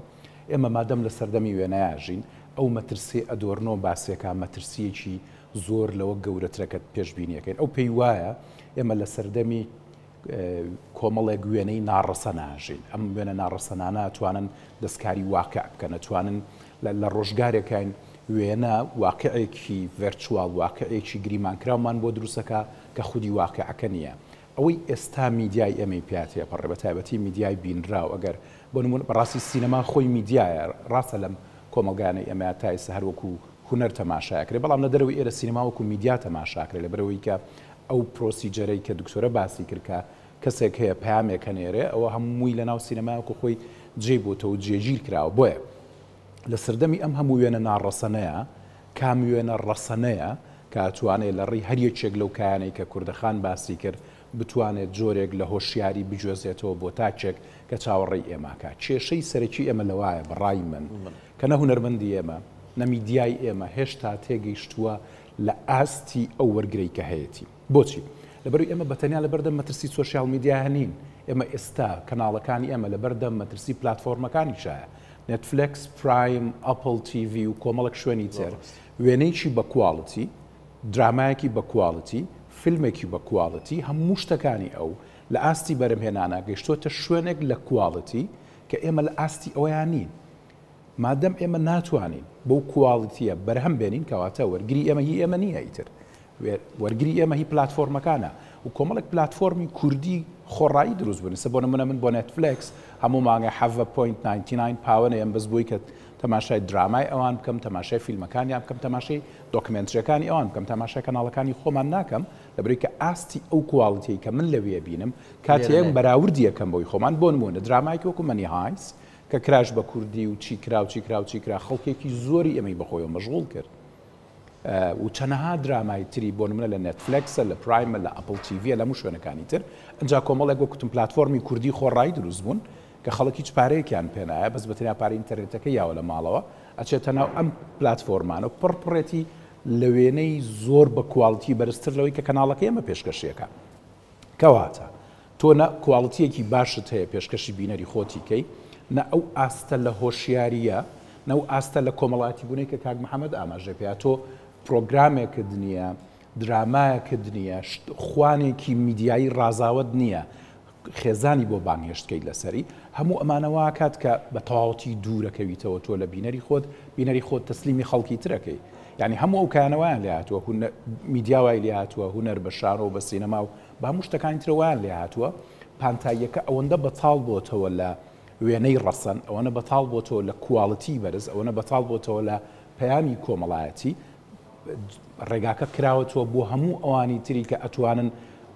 ئێمە مادەم لە سەردەمی وێنەیەژین ئەو مەترسی ئەدۆرنۆ باسیەکە مەترسیەکی زۆر لەوە گەورەترەکەت پێشبینیەکەن ئەو پێی وایە ئێمە لە سەردەمی کۆمەڵێک وێنەی ناڕەسە ناژین ئەم وێنە ناڕەسەنانە ئەتوانن دەستکاری واقع بکەن ئەتوانن لە ڕۆژگارێکین وێنە واقعێکی ڤێرچوال واقعێکی گریمانکراومان بۆ دروستەکە کە خودی واقعەکە نییە. ئەوەی ئێستا میدیای ئەمەی پیاتەیە پەڕێ بە تایبەتی میدیای بینراو ئەگەر بۆ نمونە بەڕاستی سینەما خۆی میدیایە ڕاستە لەم کۆمەلگانەی ئەمە تا ئێستا هەروەکو هونەر تەماشاکرێ بەڵام لە دەرەوەی ئێرە سینەما وەکو میدیا تەماشاکرێ لە بەرەوەی کە ئەو پرۆسیجەرەی کە دکتۆرە باسی کرد کە کەسێک هەیە پامێک هەنێرێ ئەوە هەمووی لە ناو سینەماوەکو خۆی جێ بۆتەوە جێگیر کراوە بۆیە لە سەردەمی ئەم هەموو وێنە ناڕەسەنەیە کام وێنە ڕەسەنەیە کاتوانێت لە ڕێی هەریەکێک لەو کایانەی کە کوردەخان باسی کرد بتوانێت جۆرێک لە هۆشیاری بجوێزێتەوە بۆ تاچێک کە چاوەڕێی ئێماکە کێشەی سەرەکی ئێمە لەوایە بەڕای من کە نە هونەرمەندی ئێمە نەمیدیای ئێمە هێشتا تێگەیشتووە لە ئاستی ئەو وەرگرەی کە هەیەی بۆچی لەبەروی ئێمە بەتەنیا لە بەردەم مەترسی سوۆسیال میدیا هەنین ئێمە ئێستا کەناڵەکانی ئێمە لە بەردەم مەترسی پلاتفۆرمەکانی شایە نێتفلکس پرایم ئەپل تیV و کۆمەڵک شوێنی تر وێنەیەکی بە کواڵتی درامایەکی بە کواڵتی فیلمێکی بە کواڵتی هەموو شتەکانی ئەو لە ئاستی بەرەمهێنانە گەیشتۆتە شوێنێک لە کواڵتی کە ئێمە لە ئاستی ئەویان نین مادەم ئێمە ناتوانین بەو کواڵتیە بەرهەم بێنین کەواتە وەرگری ئێمە هی ئێمە نییە ئیتر وەرگری ئێمە هی پلاتفۆرمەکانە و کۆمەڵک پلاتفۆرمی کوردی خۆڕایی دروست بوون بۆ نمونە من بۆ نێتفلکس هەموو مانگە 7.99 پاوەنە ئەم بەس بووی کە تەماشای درامای ئەوان بکەم تەماشای فیلمەکانیان بکەم تەماشای دۆکمنتریەکانی ئەوان بکەم تەماشای کەناڵەکانی خۆمان ناکەم لەبەرەوەی کە ئاستی ئەو کواڵیتی کە من لەوێ بینم کاتێک بەراوردی یەکەم بۆی خۆمان بۆ نمونە درامایکی وەکو مەنی هایس کە کراش بە کوردی و چیکرا خەڵکێکی زۆری ئەمەی بەخۆیەوە مەشغوڵ کرد و چەنەها درامای تری بۆ نمونە لە نێتفلکسە لە پرایمە لە ئەپل تیV لە هەموو شوێنەکانی تر ئەجا کۆمەڵێک وەکوتم پلاتفۆرمی کوردی خۆڕایی دروست بوون کە خەڵک هیچ پارەیەکیان پێنایە بەس بەتەنیا پارەی ئینتەرنێتەکە یاوە لە ماڵەوە ئەچێتە ناو ئەم پلاتفۆرمانە و پڕپڕێتی لە وێنەی زۆر بە کواڵتی بەرزتر لەوەی کە کەناڵەکە ئێمە پێشکەشیەکە کەواتە تۆ نە کواڵتیەکی باشت هەیە پێشکەشی بینەری خۆتیکەی نە ئەو ئاستە لە هۆشیاریە نە ئەو ئاستە لە کۆمەڵاتی بوونەی کە کاک محەممەد ئاماژە پێ تۆ پرۆگرامێکت نییە درامایەکت نییە خوانێکی میدیایی ڕازاوت نییە خێزانی بۆ بانگهێشتکەیت لەسەری هەموو ئەمانەوە کات کە بە تەواوەتی دوورەکەویتەوە تۆ لە بینەری خۆت تەسلیمی خەڵکی ترەکەی یعنی هەموو ئەو کایانەوەیان لێ هاتووە میدیاوای لێ هاتووە هونەر بە شارۆ بە سینەما و بە هەموو شتەکانی ترەوەیان لێ هاتووە پانتاییەکە ئەوەندە بەتاڵ بۆتەوە لە وێنەی ڕەسەن ئەوەنە بەتاڵ بۆتەوە لە کواڵەتی بەرز ئەوەنە بەتاڵ بۆتەوە لە پەیامی کۆمەڵایەتی ڕێگاکە کراوەتەوە بۆ هەموو ئەوانی تری کە ئەتوانن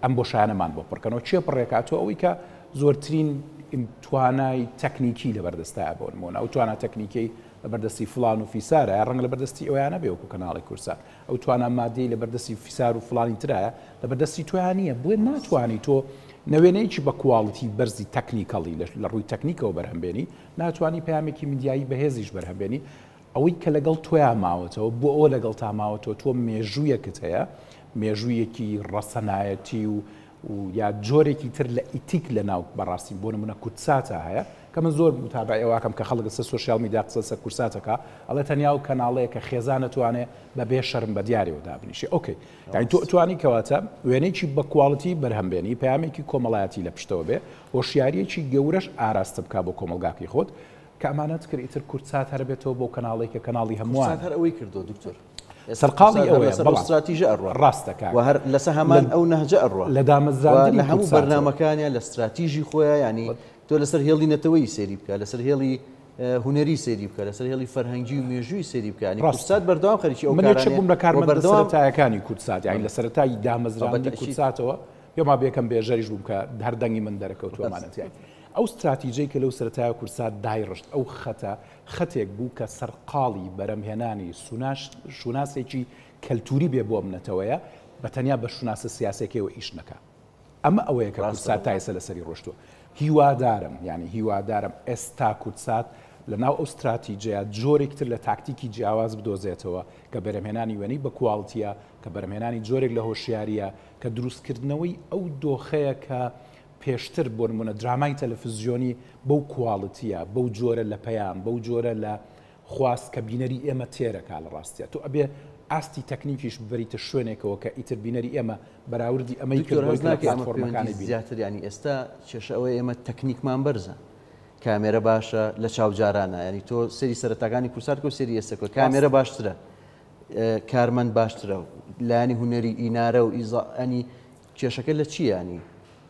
ئەم بۆ شانەمان بۆ پڕکەنەوە چێ پڕێکاتەوە ئەوەی کە زۆرترین توانای تەکنیکی لە بەردەستایە بۆ نمونە ئەو توانە تەکنیکی لە بەردەستی فلان و فیسارە ڕەنگە لە بەردەستی ئەویانە بێ وەکو کەناڵی کورسات ئەو توانە مادەی لە بەردەستی فیسار و فلانی ترایە لە بەردەستی تۆیان نییە بۆیە ناتوانانی تۆ نەوێنەیەکی بە کواڵیتی بەرزی تەکنیکەڵی لە ڕووی تەکنیکەوە بەرهەمبێنی ناتوانانی پامێکی میدیایی بەهێزیش بەرهەمبێنی ئەوەی کە لەگەڵ تۆیان ماوەتەوە بۆ ئەوە لەگەڵ تا ماوەتەوە تۆ مێژوویەکت هەیە مێژوویەکی ڕەسەنایەتی و یا جۆرێکی تر لە ئیتیک لە ناو بەڕاستی بۆ نمونە کورساتە هەیە کە من زۆر متابعی ئەوواکەم کە خەڵک سە سوۆسیال میدیا قسە کورساتەکە ئەڵێ تەنیا و کەناڵەیە کە خێزان نەتوانێت بە بێ شەرم بە دیارەوە دابنیشی ئۆکەی یعنی تۆ توانی کەواتە وێنەیەکی بە کواڵیتی بەرهەمبێنی پامێکی کۆمەڵایەتی لە پشتەوە بێ هۆشیاریەکی گەورەش ئاراستە بکە بۆ کۆمەلگاکی خۆت کە ئەمانەت کرد ئیتر کورسات هەربێتەوە بۆ کەناڵێکە کەناڵی هەمووان هەر ئەوەی کردو دکتۆر سەرقاڵی ئەوەیە استراتیژە ئەڕوا ڕاستەکە و هەر لەسە هەمان ئەو نەهجە ئەڕوا لە دامەزراندنی لە هەموو بەرنامەکانیان لە استراتیژی خۆیان ینی تۆ لەسەر هێڵی نەتەوەی سێری بکە لەسەر هێڵی هونەری سێری بکە لەسەر هێڵی فەرهەنگی و مێژووی سێری بکەنی کورسات بەردەوام خەریکی ئەو منێک بووم لە کارمەندە سەرەتایەکانی کورسات یعنی لە سەرەتایی دامەزراندنی کورساتەوە پێما بێکەم بێژەریش بووم کە هەردەنگی من دەرەکەوتووەمانەتی ئەو استراتیژەی کە لەو سەرەتایە کورسات دایڕشت ئەو خەتێک بوو کە سەرقاڵی بەرەمهێنانی شوناسێکی کەلتوری بێ بۆ منەتەوەیە بە تەنیا بە شوناسە سیاسەکەیەوە ئیش نەکە ئەمە ئەوەیە کە کورسات تا ئێستا لەسەری ڕۆشتووە هیوادارم ئێستا کورسات لە ناو ئەو استراتیژەیە جۆرێکتر لە تاکتیکی جیاواز بدۆزێتەوە کە بەرهەمهێنانی وێنەی بە کواڵتیە کە بەرهەمهێنانی جۆرێک لە هۆشیاریە کە دروستکردنەوەی ئەو دۆخەیە کە پێشتر بۆ نمونە درامای تەلەڤیزیۆنی بەو کواڵتیە بەو جۆرە لە پەیام بەو جۆرە لە خواست کە بینەری ئێمە تێرەکا لە ڕاستیە تۆ ئەبێ ئاستی تەکنیکیش ببەریتە شوێنێکەوە کە ئیتر بینەری ئێمە بەراوردی ئەمەی کردۆزناکە فۆرمەکانی زیاتر ینی ئێستا کێشە ئەوەی ئێمە تەکنیکمان بەرزە کامێرە باشە لە چاوجارانە ینی تۆ سەری سەرەتاکانی کورسات و سەری ئێستەکە کامێرە باشترە کارمەند باشترە لایانی هوەری ئینارە و ئیزانی کێشەکە لە چیانی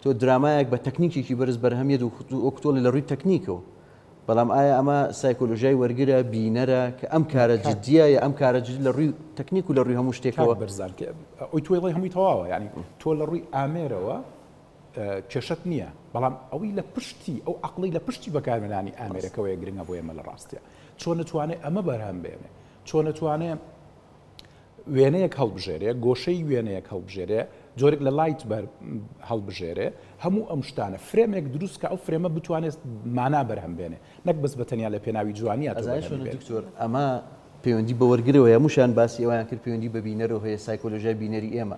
تۆ درامایەک بە تەکنیکێکی بەرز بەرهەمیێت و ئۆکتۆل لە ڕووی تەکنیکەوە بەڵام ئایا ئەمە سایکۆلۆژیای وەرگرە بینەرە کە ئەم کارە جددیە یا ئەم کارە جددی لە ڕووی تەکنیک و لە ڕووی هەموو شتێکەوە بەرزان ئەوی توێڵی هەمووی تەواوە ینی تۆ لە ڕووی ئامێرەوە کێشت نییە بەڵام ئەوەی لە پشتی ئەو عقلی لە پشتی بەکارمێنانی ئامێرەکەوەیە گرنگە بۆ ئێمە لە ڕاستیە چۆن نتوانێت ئەمە بەرهەم بێنێ چۆن نتوانێت وێنەیەک هەڵبژێرێ گۆشەی وێنەیەک هەڵبژێرێ جۆرێک لە لایت هەڵبژێرێ هەموو ئەم شتانە فرێمێک دروست کە ئەو فرێمە بتوانێت مانا بەرهەم بێنێ نەک بەس بەتەنیا لە پێناوی جوانیە دکتۆر ئەمە پەیوەندی بە وەرگرەوە هەمووشان باسی ئەویان کرد پەیوەندی بە بینەرەوە هەیە سایکۆلۆژیای بینەری ئێمە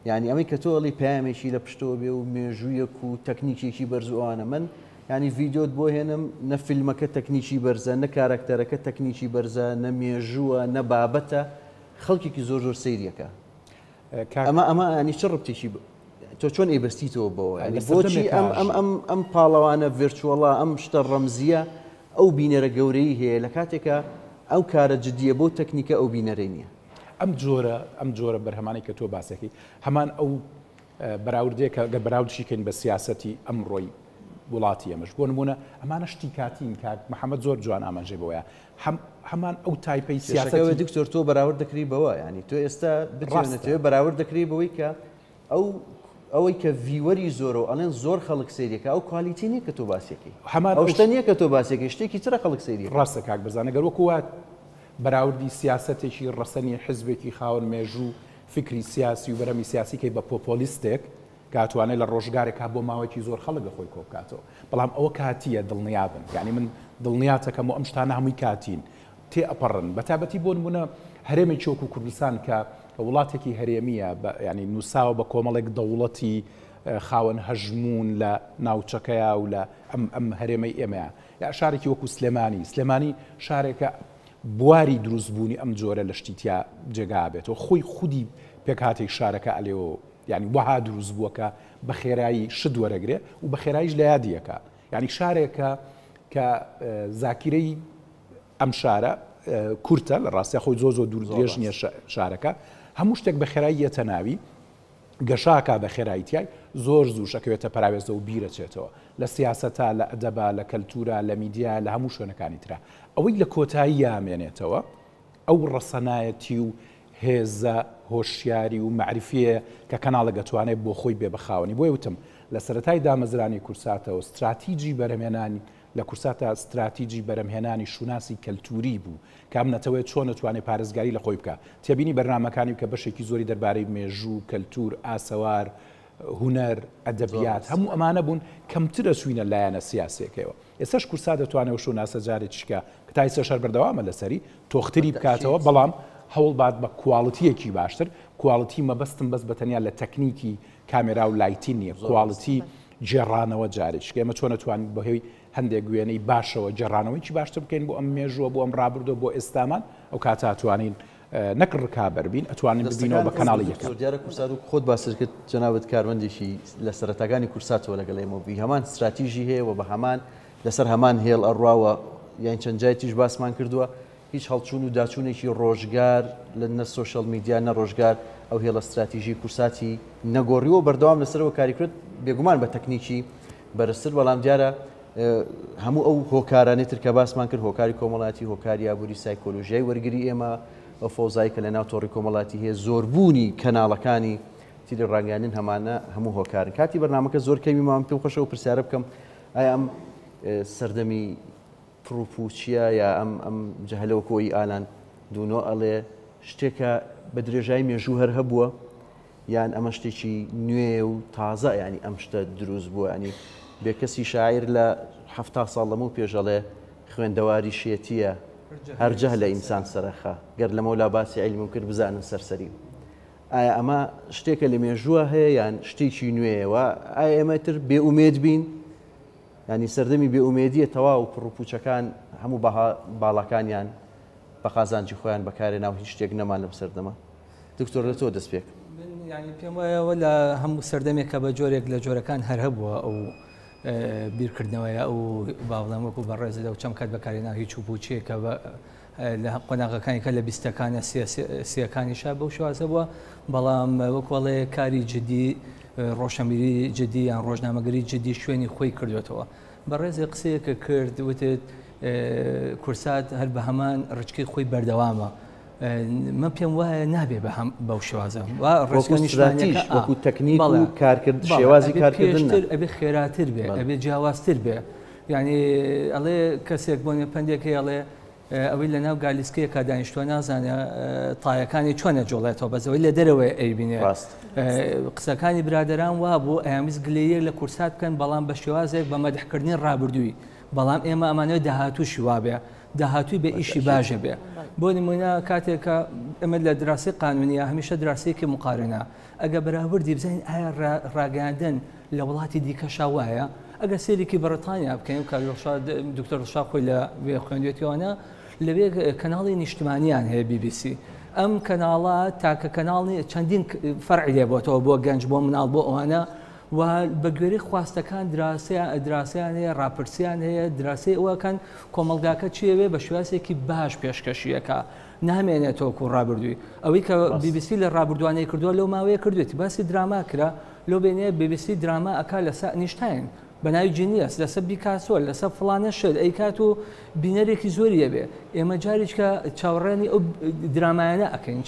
یعنی ئەمەی کە تۆڵی پامێکی لە پشتەوە بێ و مێژوویەک و تەکنیکێکی بەرزوانە من ینی ڤیددیۆت بۆ هێنم نە فیلمەکە تەکنیکی بەرزە نە کارکتەرەکە تەکنیکی بەرزە نە مێژووە نە بابەتە خەڵکێکی زۆر زۆر سیرەکە ئەمە ینی چ ڕبتێکی تۆ چۆن ئێبستیتەوە بەوە بۆچی ئەم پاڵەوانە ڤێرچوەڵە ئەم شتە ڕەمزیە ئەو بینەرە گەورەی هەیە لە کاتێکە ئەو کارە جددیە بۆ تەکنیکە ئەو بینەرەی نییە ئەم جۆرە بەرهەمانی کە تۆ باسەکەی هەمان ئەو بەراوردێک کە بەراوردشیکەین بە سیاسەتی ئەم ڕۆی وڵاتی ئەمەش بۆ نمونە ئەمانە شتی کاتین کاک محەممەد زۆر جوان ئاماژێ بۆیە هەمان ئەو تایپەی سیاسەوە دکتۆر تۆ بەراورد دەکری بەوە ینی تۆ ئێستا بتوانێتەوە بەراورد دەکری بەوەی کە ئەوەی کە ڤیوەری زۆرەوە ئەڵێن زۆر خەڵک سیرێکە ئەو کوالیتی نیە کە تۆ باسێکی ئەو شتە نییە کە تۆ باسێکی شتێکی ترە خەڵک سیری ڕاستە کاک بزانە گەر وەکووات بەراوردی سیاسەتێکی ڕەسەنی حزبێکی خاوەن مێژوو فکری سیاسی و بەرەمی سیاسیکەی بە پۆپۆلیستێک کاتوانێت لە ڕۆژگارێک بۆ ماوەیەکی زۆر خەڵک خۆی کۆبکاتەوە بەڵام ئەوە کاتیە دڵنیابن یعنی من دڵنیاتەکەم و ئەم شتانە هەمووی کاتین تێ ئەپەڕن بەتابەتی بۆ نمونە هەرێمی چۆک و کوردستان کە وڵاتێکی هەرێمیە ینی نووساوە بە کۆمەڵێک دەوڵەتی خاوەن هەژمون لە ناوچەکەیە و لە ئەم هەرێمەی ئێمەیە یا شارێکی وەکو سلێمانی شارێکە بواری دروستبوونی ئەم جۆرە لە شتیتیا جێگا بێتەوە خۆی خودی پێکاتێک شارەکە ئەلێەوە ینی وەها دروست بووەکە بە خێرایی شت وەرەگرێ و بە خێراییش لە یادیەکە ینی شارێکە کە زاکیرەی ئەم شارە کورتە لە ڕاستە خۆی زۆ دوور درێژ نییە شارەکە هەموو شتێک بە خێرایی یەتە ناوی گەشاکە بە خێراییتیای زۆر زوو شەکەوێتە پراوێزە و بیرەچێتەوە لە سیاسەتە لە ئەدەبە لە کەلتورە لە میدیا لە هەموو شوێنەکانی ترا ئەوەی لە کۆتایی یامێنێتەوە ئەو ڕەسەنایەتی و هێزە هۆشیاری و معرفیە کە کەناڵە گەتوانێت بۆ خۆی بێ بەخاوەنی بۆی وتم لە سەرەتای دامەزرانی کورساتەوە استراتیجی بەرهەمهێنانی لە کورساتە استراتیجی بەرهەمهێنانی شوناسی کەلتوری بوو کام نەتەوەیت چۆن نتوانێت پارێزگاری لە خۆی بکە تێبینی بەرنامەکانی کە بەشێکی زۆری دەربارەی مێژوو کەلتور ئاسەوار هونەر ئەدەبیات هەموو ئەمانە بوون کەمترە سوینە لایەنە سیاسێکەوە ئێستاش کورسا دەتوانێت شوناسە جارێک چکە کە تا ئێستا شەر بەردەوامە لەسەری تۆختری بکاتەوە بەڵام هەوڵ بات بە کواڵیتیەکی باشتر کواڵیتی مەبەستم بەس بەتەنیا لە تەکنیکی کامێرا و لایتی نییە کواڵیتی جێڕانەوە جارێک ئێمە چۆن نتوانین بە هێوی هەندێک وێنەی باشەوە جێڕانەوەیکی باشتر بکەین بۆ ئەم مێژووە بۆ ئەم ڕابردۆ بۆ ئێستامان ئەو کاتە ئەتوانین نەک ڕکابەر بین ئەتوانین ببینەوە بە کەناڵی یەکەم دیارە کورسات و خۆت باسرکرد جەنابەت کارمەندێکی لە سەرەتاکانی کورساتەوە لەگەڵ ئێمەبی هەمان استراتیژی هەیە و بە هەمان لەسەر هەمان هێڵ ئەڕواوە یان چەند جای تیش باسمان کردووە هیچ هەڵچوون و داچوونێکی ڕۆژگار لە نە سۆشەڵ میدیا نە ڕۆژگار ئەو هێڵە استراتیژی کورساتی نەگۆڕیەوە بەردەوام لەسەرەوە کاری کرد بێگومان بە تەکنیکی بەرزتر بەڵام دیارە هەموو ئەو هۆکارانێتتر کە باسمان کرد هۆکاری کۆمەڵاتی هۆکاری یابووری سایکۆلۆژیای وەرگری ئێمە ئەو فۆزایی کە لە ناو تۆڕی کۆمەڵاتی هەیە زۆربوونی کەناڵەکانی تیری ڕاگەاندن هەمانە هەموو هۆکارن کاتی بەرنامەکە زۆر کەمی مام پێ خۆشەوە پرسیارە بکەم ئایا ئەم سەردەمی پرۆپوچیە یا ئەم جەهلەوە کۆی ئالان دوونۆ ئەڵێ شتێکە بە درێژای مێژوو هەر هەبووە یان ئەمە شتێکی نوێ و تازە ینی ئەم شتە دروست بووە ینی بێ کەسی شاعیر لە 70 ساڵ لەمە پێژەڵێ خوێندەواری شێتیە هەرجە لە ئینسان سەرخە گەر لەمە لا باسی عیلم کرد بزانن سەرسەری ئایا ئەمە شتێکە لە مێژووە هەیە یان شتێکی نوێیەوە ئایا ئێمە تر بێئومێد بین ینی سەردەمی بێئومێدیە تەواو پڕوپوچەکان هەموو باڵەکانیان بە قازانجی خۆیان بەکارێناو هیچ شتێک نەمان لەم سەردەمە دکتۆر لە تۆ دەست پێک ینی پێم وایەوە لە هەموو سەردەمێکە بە جۆرێک لە جۆرەکان هەر هەبووە ئەو بیرکردنەوەی ئەو باڵام وەکو بەڕێزدا و چەم کات بەکارێنا هیچ و بوچێکە لە قۆناغەکانی کە لە بیستەکانە سیەکانیشا بەو شوازە بووە بەڵام وەکوڵێ کاری جدی ڕۆشنبیری جدی یان ڕۆژنامەگەری جدی شوێنی خۆی کردوێتەوە بەڕێزی قسەیەکە کرد وتت کورسات هەر بە هەمان ڕچکی خۆی بەردەوامە من پێم وایە نابێ بەو شێوازە وەکو تەکنیک و کارکرد شێوازی کارکردن ئەبێ خێراتر بێ ئەبێ جیاوازتر بێ یعنی ئەڵێ کەسێک بۆ پندێکی ئەڵێ ئەوەی لە ناو گالیسکەیەکە دانیشتووە نازانە تایەکانی چۆنە جۆڵێتەوە بەزەوەی لە دەرەوەی ئەیبینێ قسەکانی برادران وا بوو ئەیامیز گلەیەک لە کورسات بکەن بەڵام بە شێوازێک بە مەدحکردنی ڕابردووی بەڵام ئێمە ئەمانەوە داهاتووشی وابێ داهاتووی بە ئیشی باشە بێ بۆ نمونە کاتێکە ئەمە لە دراسی قانونیە هەمیشە دراسەیەکی مقارنە ئەگە بەراوردی بزانین ئایا ڕاگەاندن لە وڵاتی دیکەشا وایە ئەگە سێرێکی بەڕتانیا بکەین دکتۆر ڕشا خۆی لە وێ خوێندوێتیوانە لەوێ کەناڵی نیشتمانیان هەیە BBC ئەم کەناڵە تاکە کەناڵی چەندین فەرعی لێبۆتەوە بۆ گەنج بۆ مناڵ بۆ ئەوانە و بە گوێرەی خواستەکان دراسیان هەیە ڕاپرسیان هەیە دراسی ئەوەکەن کۆمەلگاکە چیەوێ بە شوازێکی باش پێشکەشیەکە نامێنێتەوە و ڕابردووی ئەوەی کە BBC لە ڕابردوانەی کردووە لەو ماوەیە کردوێتی باسی دراما کرا لەو بینێ BBC دراما ئەکا لەسەر نیشتین بەناوی جینیەس لەسەر بیکاسۆ لەسەر فڵانە شت ئەیکات و بینەرێکی زۆریە بێ ئێمە جاریچکە چاوەڕێنی ئەو درامایانە ئەەکەین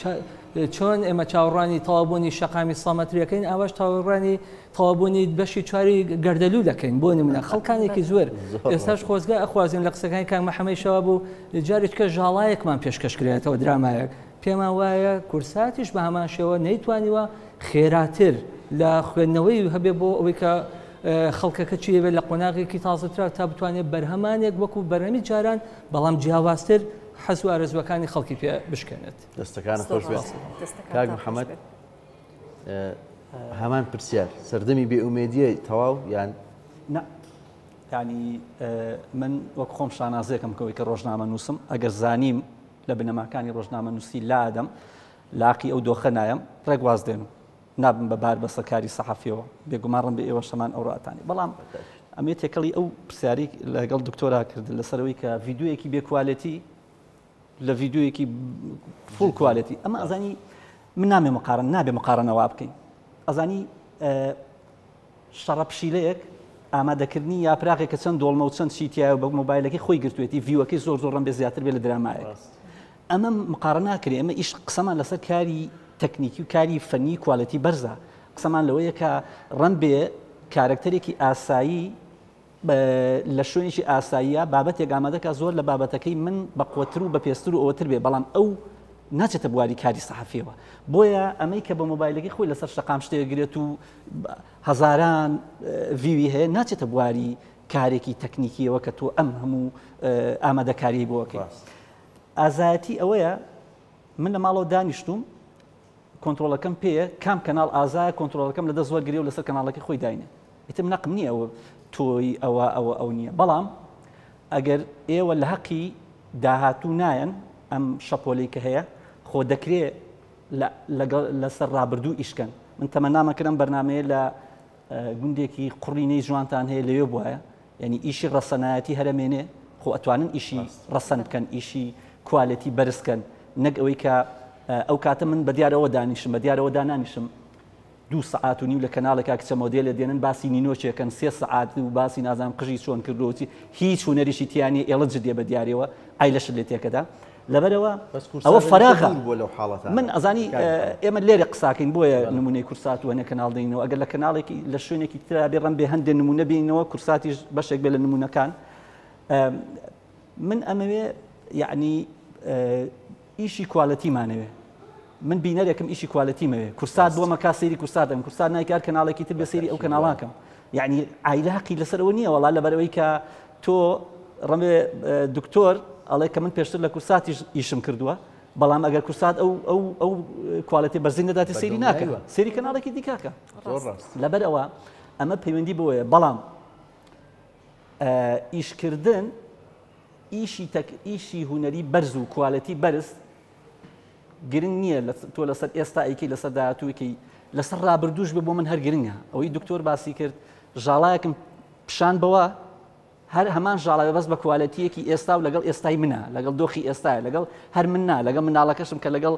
چۆن ئێمە چاوەڕانی تەوابوونی شەقامی سامەتریەکەین ئاواش تاوەڕانی تەوابوونی بەشی چواری گەردەلوو دەکەین بۆ نمونە خەڵکانێکی زۆر ئێستاش خۆزگا ئەخوازیین لە قسەکانی کاک محەمەدشەوا بوو جارێککە ژاڵایەکمان پێشکەشکرێتەوە درامایەک پێمان وایە کورساتیش بە هەمان شێوە نەیتوانیوە خێراتر لە خوێندنەوەی هەبێ بۆ ئەوەی کە خەڵکەکە چیەوێت لە قۆناغێکی تازەترا تا بتوانێت بەرهەمانێک وەکو بەرهەمی جاران بەڵام جیاوازتر حەز و ئارەزوەکانی خەڵکی پێ بشکێنێت دەستەکان خۆش بێت کاک محەممەد هەمان پرسیار سەردەمی بێئومێدیە تەواو یان ینی من وەک خۆم شانازەکەم کەوەی کە ڕۆژنامە نووسم ئەگەر زانیم لە بنەماکانی ڕۆژنامە نووسی لادەم لاقی ئەو دۆخە نایم ڕێک واز دێن نابم بەبار بەسەکاری سەحەفیەوە بێگومانڕم بە ئێوە شەمان ئەو ڕاتانی بەڵام ئەمێ تێکەڵی ئەو پرسیاری لەگەڵ دکتۆرا کرد لەسەرەوەی کە ڤیددیوەیەکی بێکوالەتی لە ڤیددیوەیەکی فول کوالەتی ئەمە ئەزانی من نابێ مقارنەوە بکەین ئەزانی شەڕە پشیلەیەک ئامادەکردنی یاپراغێک کە چەند دۆڵمە و چەند چیتیایە بە مۆبایلەکەی خۆی گرتوێتی ڤیوەکەی زۆر ڕەم بێ زیاتر بێ لە درامایە ئەمە مقارناکرێ ئەمە ئیش قسەمان لەسەر کاری تەکنیکی و کاری فەنی کوالەتی بەرزە قسەمان لەوەیە کە ڕەن بێ کارکتەرێکی ئاسایی لە شوێنێکی ئاساییە بابەتێک ئامادەکە زۆر لە بابەتەکەی من بە قوتر و بە پێستر و ئەوتر بێ بەڵام ئەو ناچێتە بواری کاری سەحەفیەوە بۆیە ئەمەی کە بە مۆبایلەکەی خۆی لەسەر شەقام شتێگرێت و هەزاران ڤیوی هەیە ناچێتە بواری کارێکی تەکنیکیەوە کە تۆ ئەم هەموو ئامادەکاری بۆکەی ئازایەتی ئەوەیە من لە ماڵەوە دانیشتوم کۆنتترۆلەکەم پێە کام کەناڵ ئازایە کۆنتترۆلەکەم لە دەست وەرگری و لەسەر کەناڵەکەی خۆی داینێ ئیتر نەقم نییە ئەوە تۆی ئەو نییە بەڵام ئەگەر ئێوە لە حەقی داهاتوو نایەن ئەم شەپۆلی کە هەیە خۆ دەکرێت لەسەر ڕابردوو ئیشکەن من تەمەنامەکردم بەرنمەیە لە گوندێکی قوڕینەی جوانتان هەیە لەوێ بواە یعنی ئیشی ڕەسەنایەتی هەرەمێنێ خۆ ئەتوانن ئیشی ڕەسەن بکەن ئیشی کوالەتی بەرزکەن نەک ئەوەی کە ئەو کاتە من بە دیارەوە دانیشم بە دیارەوە دانانیشم 2 سعات و نیو لە کەناڵێکا کچە مۆدێلە دێنن باسی نینۆچێکەن 3 سعات و باسی نازانم قژی چۆن کردوتی هیچ هوەریشی تیانی ئێڵە جدێ بە دیارەوە ئای لەشت لێ تێکەدا لەبەرەوە ئەوە فراغە من ئەزانی ئێمە لێرە قساکەین بۆیە نمونەی کورسات و هەنێ کەناڵ دەینەوە ئەگەر لە کەناڵێکی لە شوێنێکی ترا بێ ڕەن بێ هەندێک نمونە بینەوە کورساتیش بەشێک بێ لە نمونونەکان من ئەمەوێ یعنی ئیشی کوالەتیمانەوێ من بینەرێکم ئیشی کوالەتیمەوێ کورسات بۆ مەکا سەیری کورساتم کورسات نایکار کەناڵێکی تر بێ سەیری ئەو کەناڵاکەم یعنی عیلاقی لەسەرەوە نییە وەڵا لەبەرەوەی کە تۆ ڕەمێ دکتۆر ئەڵێ کە من پێشتر لە کورساتی ئیشم کردووە بەڵام ئەگەر کورسات ئەو کوالەتی بەرزی نەداتی سەیری ناکەوە سەیری کەناڵێکی دیکاکە لەبەرەوە ئەمە پەیوەندی بۆیە بەڵام ئیشکردن ئیشی هوەری بەرز و کوالەتی بەرز گرنگ نییە تۆ لەسەر ئێستا ئەیکی لەسەر داهاتوویەکەی لەسەر ڕابردووش بێ بۆ من هەر گرنگە ئەوەی دکتۆر باسی کرد ژاڵایەکم پیشان بەوە هەر هەمان ژاڵاوێ بەس بە کوالەتیەکی ئێستا و لەگەڵ ئێستای منە لەگەڵ دۆخی ئێستای لەگەڵ هەر مننا لەگەڵ مناڵەکەشم کە لەگەڵ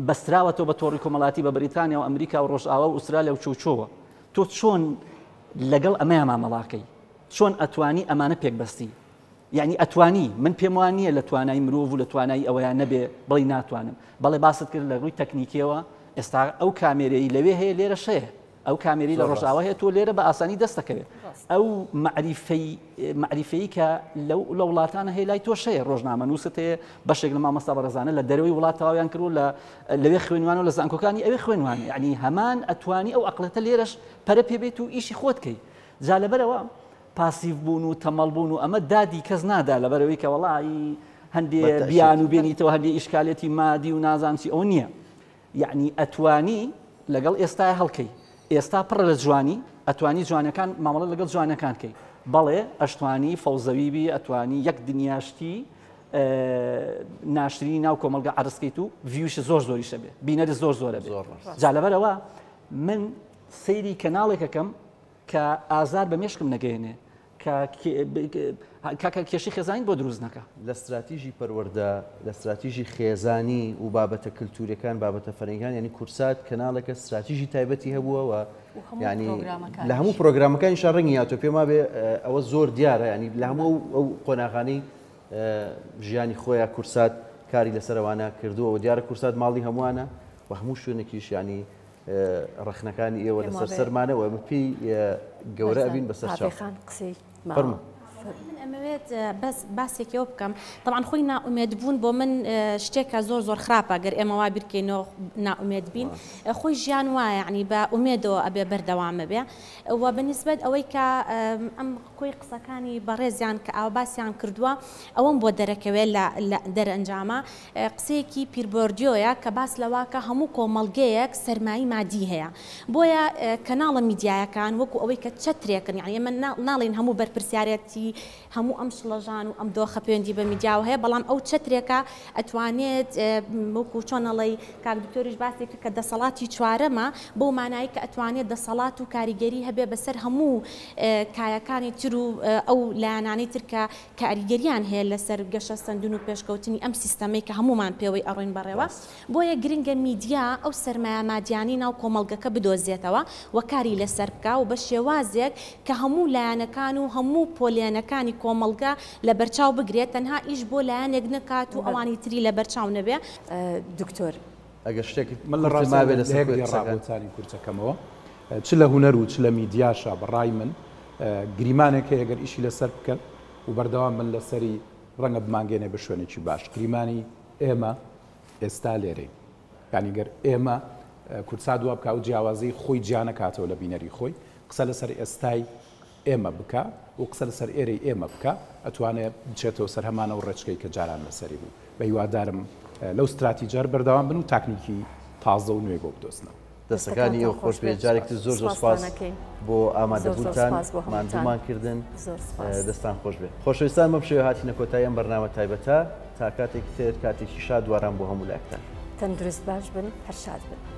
بەستراوەتەوە بە تۆڕی کۆمەڵاتی بە بریتانیا و ئەمریکا و ڕۆژئاوا و ئوسترالیا و چوچۆوە تۆ چۆن لەگەڵ ئەمەیە مامەڵاکەی چۆن ئەتوانی ئەمانە پێکبەستی یعنی ئەتوانی من پێم وانە لە توانای مرۆڤ و لە توانای ئەوەیان نەبێ بڵی ناتوانم بەڵێ باست کرد لە ڕووی تەکنیکیەوە ئێستا ئەو کامێرەی لەوێ هەیە لێرە شەیە ئەو کامێری لە ڕۆژاوا هەیە تۆ لێرە بە ئاسانی دەستەکەوێت ئەو معریفەی کە لە وڵاتانە هەیە لای تۆشەیە ڕۆژنامە نووست هەیە بەشێک لە مامەستا بەڕێزانە لە دەرەوەی وڵات تەواویان کردو لەوێ خوێنوان و لە زانکۆکانی ئەوێ خوێنوان یعنی هەمان ئەتوانی ئەو عەقڵەتە لێرەش پەرە پێبێت و ئیشی خۆتکەی جا لەبەرەوە پاسیڤ بوون و تەمەڵ بوون و ئەمە دادی کەس نادا لەبەرەوەی کە وەڵی هەندێ بیان و بێنیتەوە هەندێ ئیشکالێتی مادی و نازانسی ئەو نییە یعنی ئەتوانی لەگەڵ ئێستا هەڵکەی ئێستا پڕ لە جوانی ئەتوانی جوانەکان مامەڵە لەگەڵ جوانەکان کەی بەڵێ ئەشتوانی فەوزەویبی ئەتوانی یەک دنیاشتی ناشری ناو کۆمەلگا عرسکەیت و ڤیوش زۆری شەبێ بینەری زۆرە بێ جا لەبەرەوە من سەیری کەناڵێکەکەم کە ئازار بە مێشکم نەگەێنێ کاکە کێشی خێزانی بۆ دروست نەکە لە استراتیژی پەروەردە لە استراتیژی خێزانی و بابەتە کللتوریەکان بابەتە فەرهنگیان ینی کورسات کەناڵێکە استراتیژی تایبەتی هەبووەوە ینی لە هەموو پرۆگرامەکانی شەڕەنگی یاتۆ پێما بێ ئەوە زۆر دیارە ینی لە هەموو ئەو قۆناغانەی ژیانی خۆیان کورسات کاری لەسەرەوانە کردووە و دیارە کورسات ماڵی هەمووانە و هەموو شوێنێکیش ینی ڕخنەکانی ئێوە لەسەر سەرمانەوە بپی گەورە ئەبین بەسەر چاوەخان قسەی فەرموو من ئەمەوێت بەس باسێکەوە بکەم طبعاً خۆی ناومێد بوون بۆ من شتێکە زۆر خراپە گەر ئێمە وا بیرکەینەوە ناومێد بین خۆی ژیان وایە یعنی بە ئومێدەوە ئەبێ بەردەوامە بێ و بەنسبەت ئەوەی کە ئەم کۆی قسەکانی بەڕێزیان کە ئاوباسییان کردووە ئەوەم بۆ دەرەکەوێت لە دەرەنجامە قسەیەکی پیربۆردیۆیە کە باس لەواکە هەموو کۆمەڵگەیەک سەرمایی مادی هەیە بۆیە کەناڵە میدیایەکان وەکو ئەوەی کە چەترێکن یعنی ئێمە ناڵێن هەموو بەرپرسیارەتی هەموو ئەم شڵەژان و ئەم دۆخە پەیوەندی بە میدیاوە هەیە بەڵام ئەو چەترێکە ئەتوانێت وەکو چۆنەڵی کاک دکتۆریش باسی کرد کە دەسەڵاتی چوارەمە بۆ مانایی کە ئەتوانێت دەسەڵات و کاریگەری هەبێ بەسەر هەموو کایەکانی تر و ئەو لایەنانی تر کە کاریگەریان هەیە لەسەر گەشە سندون و پێشکەوتنی ئەم سیستەمەی کە هەمومان پێوەی ئەڕۆین بەڕێوە بۆیە گرنگە میدیا ئەو سەرمایە مادیانی ناو کۆمەڵگەکە بدۆزێتەوە و کاری لەسەر بکە و بە شێوازێک کە هەموو لایەنەکان و هەموو پۆلیانەکانی کۆمەڵگە لە بەرچاو بگرێت تەنها ئیش بۆ لایەنێک نکات و ئەوانی تری لە بەرچاو نەبێ دکتۆر ئەگەر شتێک من لە ڕاستمابێ لە ڕابۆتانی کورتەکەمەوە چ لە هوەر و چ لە میدیاشە بەڕای من گریمانێک هەیە ئەگەر ئیشی لەسەر بکەن و بەردەوام من لەسەری ڕەنگە بمانگەێنێ بە شوێنێکی باش گریمانی ئێمە ئێستا لێرەی یعنی گەر ئێمە کورتسا دووە بکە و جیاوازی خۆی جیانەکاتەوە لە بینەری خۆی قسە لەسەر ئێستای ئێمە بکە و قسە لەسەر ئێرەی ئێمە بکە ئەتوانێت بچێتەوە سەر هەمانە و ڕێچکەی کە جاران لەسەری بوو بە هیوادارم لەو استراتیجار بەردەوام بن و تاکنیکی تازە و نوێ بۆ بدۆزنەوە دەستەکانی ئەو خۆش بێت جارێکتر زۆر سپاس بۆ ئامادەبوونتان ماندوومان کردن دەستان خۆش بێت خۆشەویستان بەم شێوە هاتینە کۆتایی ئەم بەرنامە تایبەتە تا کاتێک تر کاتێکی شاد دواران بۆ هەموو لایەکتان تەندروست باش بن هەر شاد بن